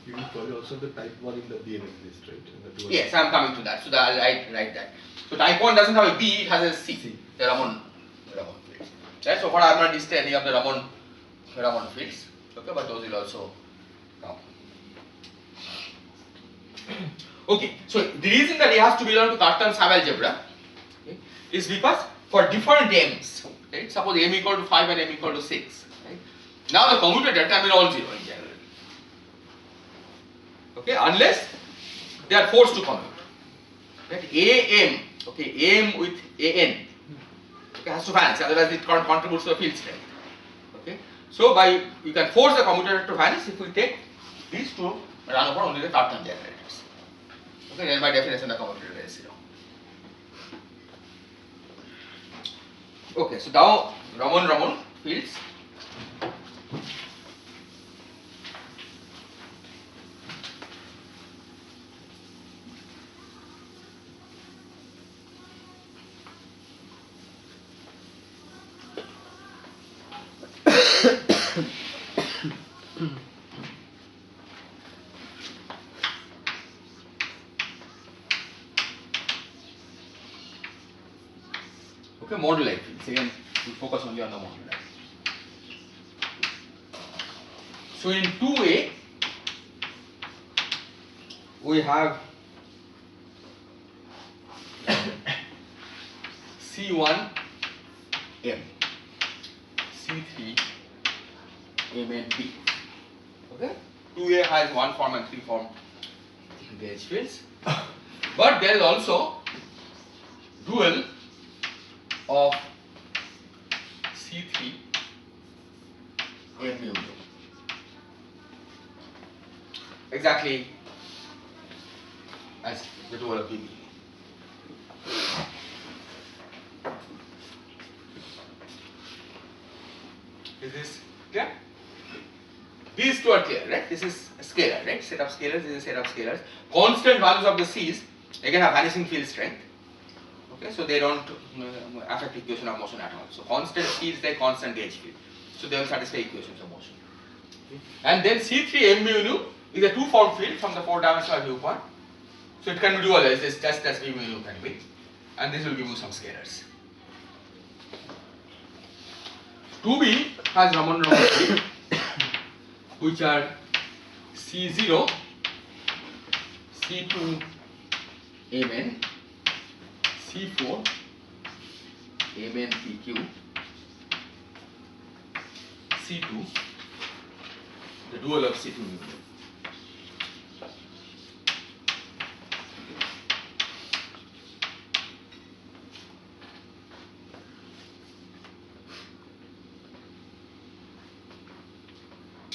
You will probably also the type 1 in the DNS list, right? In the dual Yes, I am coming to that. So I'll write that. So type 1 doesn't have a B, it has a C. The Raman fields. Right? So far I have not listed any of the Raman fields. Okay, but those will also come. Okay, so the reason that it has to belong to Cartan subalgebra, okay, is because for different m's, right? Suppose m equal to 5 and m equal to 6. Right? Now the commutator can be non-zero in general. Okay, unless they are forced to commute. Right? AM, okay, AM with AN, okay, has to vanish, otherwise it contributes to the field strength. Okay, so you can force the commutator to vanish if we take these two run over only the Cartan generators. Okay, then by definition the commutator is 0. Okay, so now Raman fields. Okay, moduli fields. Again, we focus only on the moduli. So in 2A, we have C1 M, C3 M and P. Okay, 2A has 1 form and 3 form gauge fields, but there is also dual of C3 M mu. Exactly as the dual of B. Is this clear? These two are clear, right? This is a scalar, right? Set of scalars, this is a set of scalars. Constant values of the C's again have vanishing field strength. Okay, so they don't affect equation of motion at all. So constant C is like constant gauge field. So they will satisfy equations of motion. Okay. And then C3 M mu nu is a two-form field from the 4-dimensional viewpoint. So it can be dualized just as V mu nu can be. And this will give you some scalars. 2B has Raman field, which are C0, C2 Mn, C4 Mn PQ, C2, the dual of C2 mu.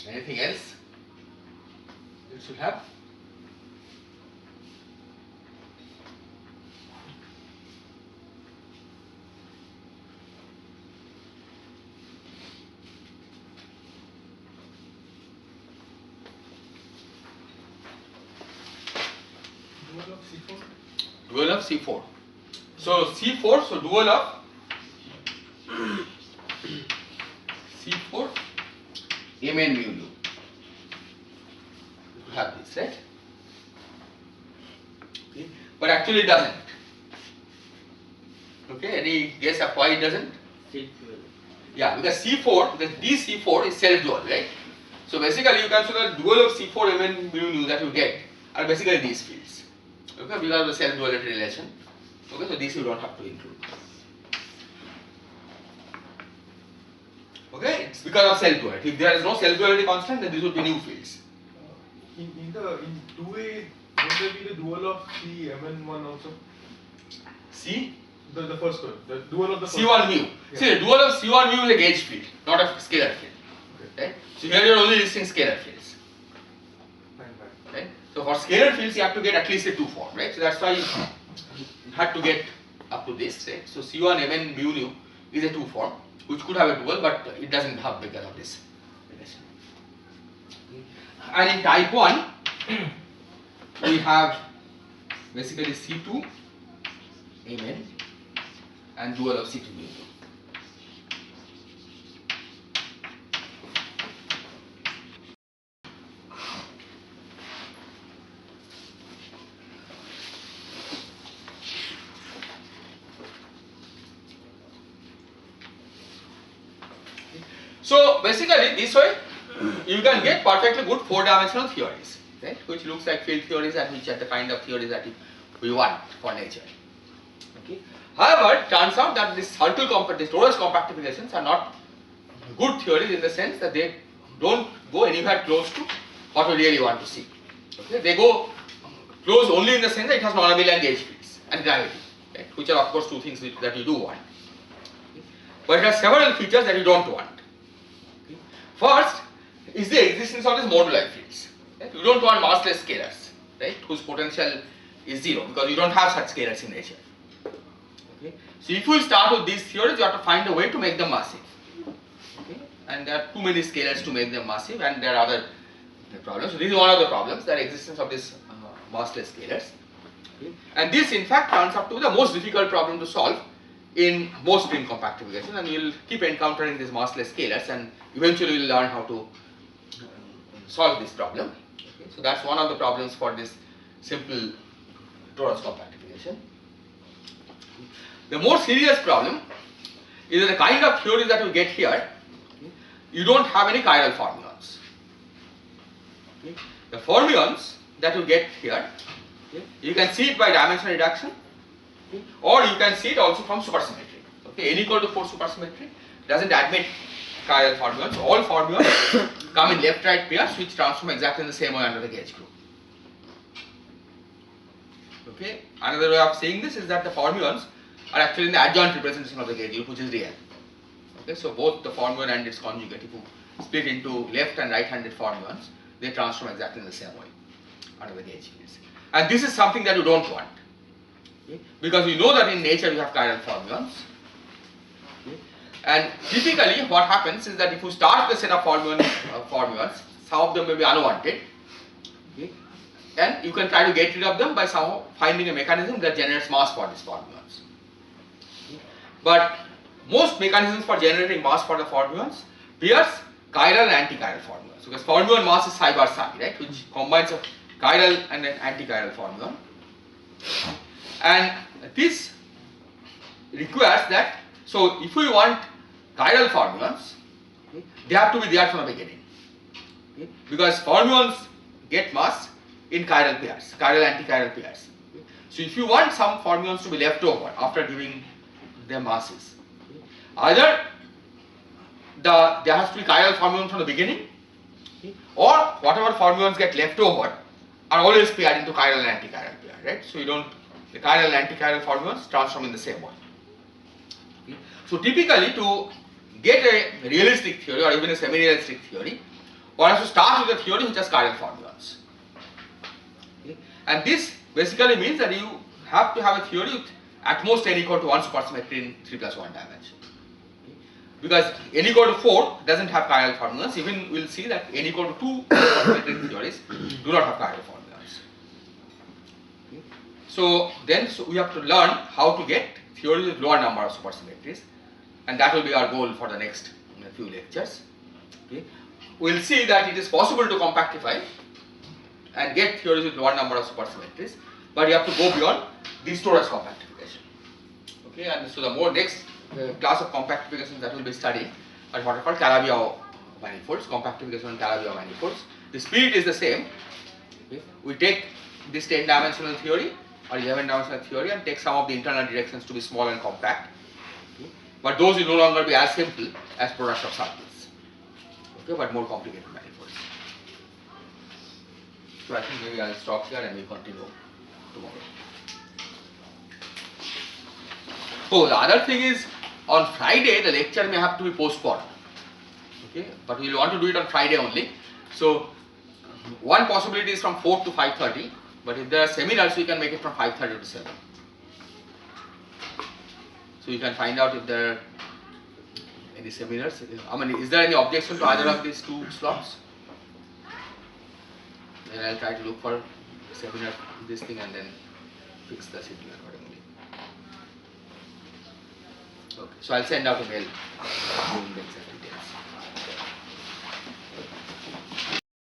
Anything else it should have? Dual of C4. Dual of C4. So C4, so dual of C4 Mn mu u. You have this, right? Okay. But actually it doesn't. Okay, any guess of why it doesn't? Yeah, because C4, the dC4 is self-dual, right? So basically you consider dual of C4 Mn mu nu that you get are basically these fields. Okay, because of the self-duality relation. Okay, so these you don't have to include. Okay, it's because of self-duality. If there is no self-duality constant, then these would be new fields. In 2A, would there be the dual of Cmn1 also? C The first one, the dual of the first C1 mu. Yeah. See, the dual of C1 mu is a gauge field, not a scalar field. Okay. Right? So here you are only listing scalar fields. Fine. Right? So for scalar fields, you have to get at least a 2 form, right? So that's why you had to get up to this, right? So C1 Mn mu nu is a 2 form, which could have a dual, but it doesn't have because of this relation. And in type 1, we have basically C2 Mn and dual of C2 mu nu. So basically this way you can get perfectly good 4-dimensional theories, right? Which looks like field theories and which are the kind of theories that we want for nature. Okay. However, it turns out that these these torus compactifications are not good theories in the sense that they don't go anywhere close to what we really want to see. Okay. They go close only in the sense that it has non-abelian gauge fields and gravity, right? Which are of course two things that you do want. Okay. But it has several features that you don't want. First is the existence of these moduli fields. Right? You don't want massless scalars, right, whose potential is 0 because you don't have such scalars in nature. Okay? So if you start with these theories, you have to find a way to make them massive. Okay? And there are too many scalars to make them massive, and there are other problems. So this is one of the problems, the existence of these massless scalars. Okay? And this in fact turns out to be the most difficult problem to solve in most string compactification, and you will keep encountering these massless scalars, and eventually you will learn how to solve this problem. Okay, so that's one of the problems for this simple torus compactification. The more serious problem is that the kind of theories that we get here, you don't have any chiral fermions. Okay, the fermions that you get here, okay, you can see it by dimension reduction. Okay. Or you can see it also from supersymmetry. Okay, n equal to 4 supersymmetry doesn't admit chiral fermions. All fermions come in left-right pairs which transform exactly in the same way under the gauge group. Okay, another way of saying this is that the fermions are actually in the adjoint representation of the gauge group, which is real. Okay, so both the fermion and its conjugate, if you split into left and right-handed fermions, they transform exactly in the same way under the gauge fields. And this is something that you don't want. Okay. Because you know that in nature you have chiral fermions. Okay. And typically what happens is that if you start the set of fermions, some of them may be unwanted. Okay. And you can try to get rid of them by somehow finding a mechanism that generates mass for these fermions. Okay. But most mechanisms for generating mass for the fermions pairs chiral and anti-chiral fermions. Because fermion mass is psi bar psi, right, which combines a chiral and an anti-chiral fermion. And this requires that, so if we want chiral fermions, okay, they have to be there from the beginning. Okay, because fermions get mass in chiral pairs, chiral anti-chiral pairs. Okay. So if you want some fermions to be left over after giving them masses, okay, either there has to be chiral fermions from the beginning, okay, or whatever fermions get left over are always paired into chiral and anti-chiral pair, right? So you don't, the chiral and anti-chiral fermions transform in the same way. Okay. So typically to get a realistic theory or even a semi-realistic theory, one has to start with a theory which has chiral formulas. Okay. And this basically means that you have to have a theory with at most n equal to 1 supersymmetry in 3 plus 1 dimension. Okay. Because n equal to 4 doesn't have chiral formulas. Even we'll see that n equal to 2 supersymmetric theories do not have chiral formulas. Okay. So then we have to learn how to get theories with lower number of supersymmetries, and that will be our goal for the next few lectures. Okay. We'll see that it is possible to compactify and get theories with lower number of supersymmetries, but you have to go beyond these torus compactification. Okay, and so the more next class of compactifications that we'll be studying are what are called Calabi-Yau manifolds, compactification on Calabi-Yau manifolds. The spirit is the same. Okay. We take this 10-dimensional theory or 11-dimensional theory and take some of the internal directions to be small and compact. Okay. But those will no longer be as simple as products of circles. Okay, but more complicated manifolds. So I think maybe I'll stop here and we'll continue tomorrow. Oh, the other thing is on Friday the lecture may have to be postponed. Okay, but we will want to do it on Friday only. So one possibility is from 4 to 5:30, but if there are seminars we can make it from 5:30 to 7. So you can find out if there are any seminars. I mean, is there any objection to either of these two slots? Then I'll try to look for seminar this thing and then fix the schedule accordingly. Okay, so I'll send out a mail giving the exact details.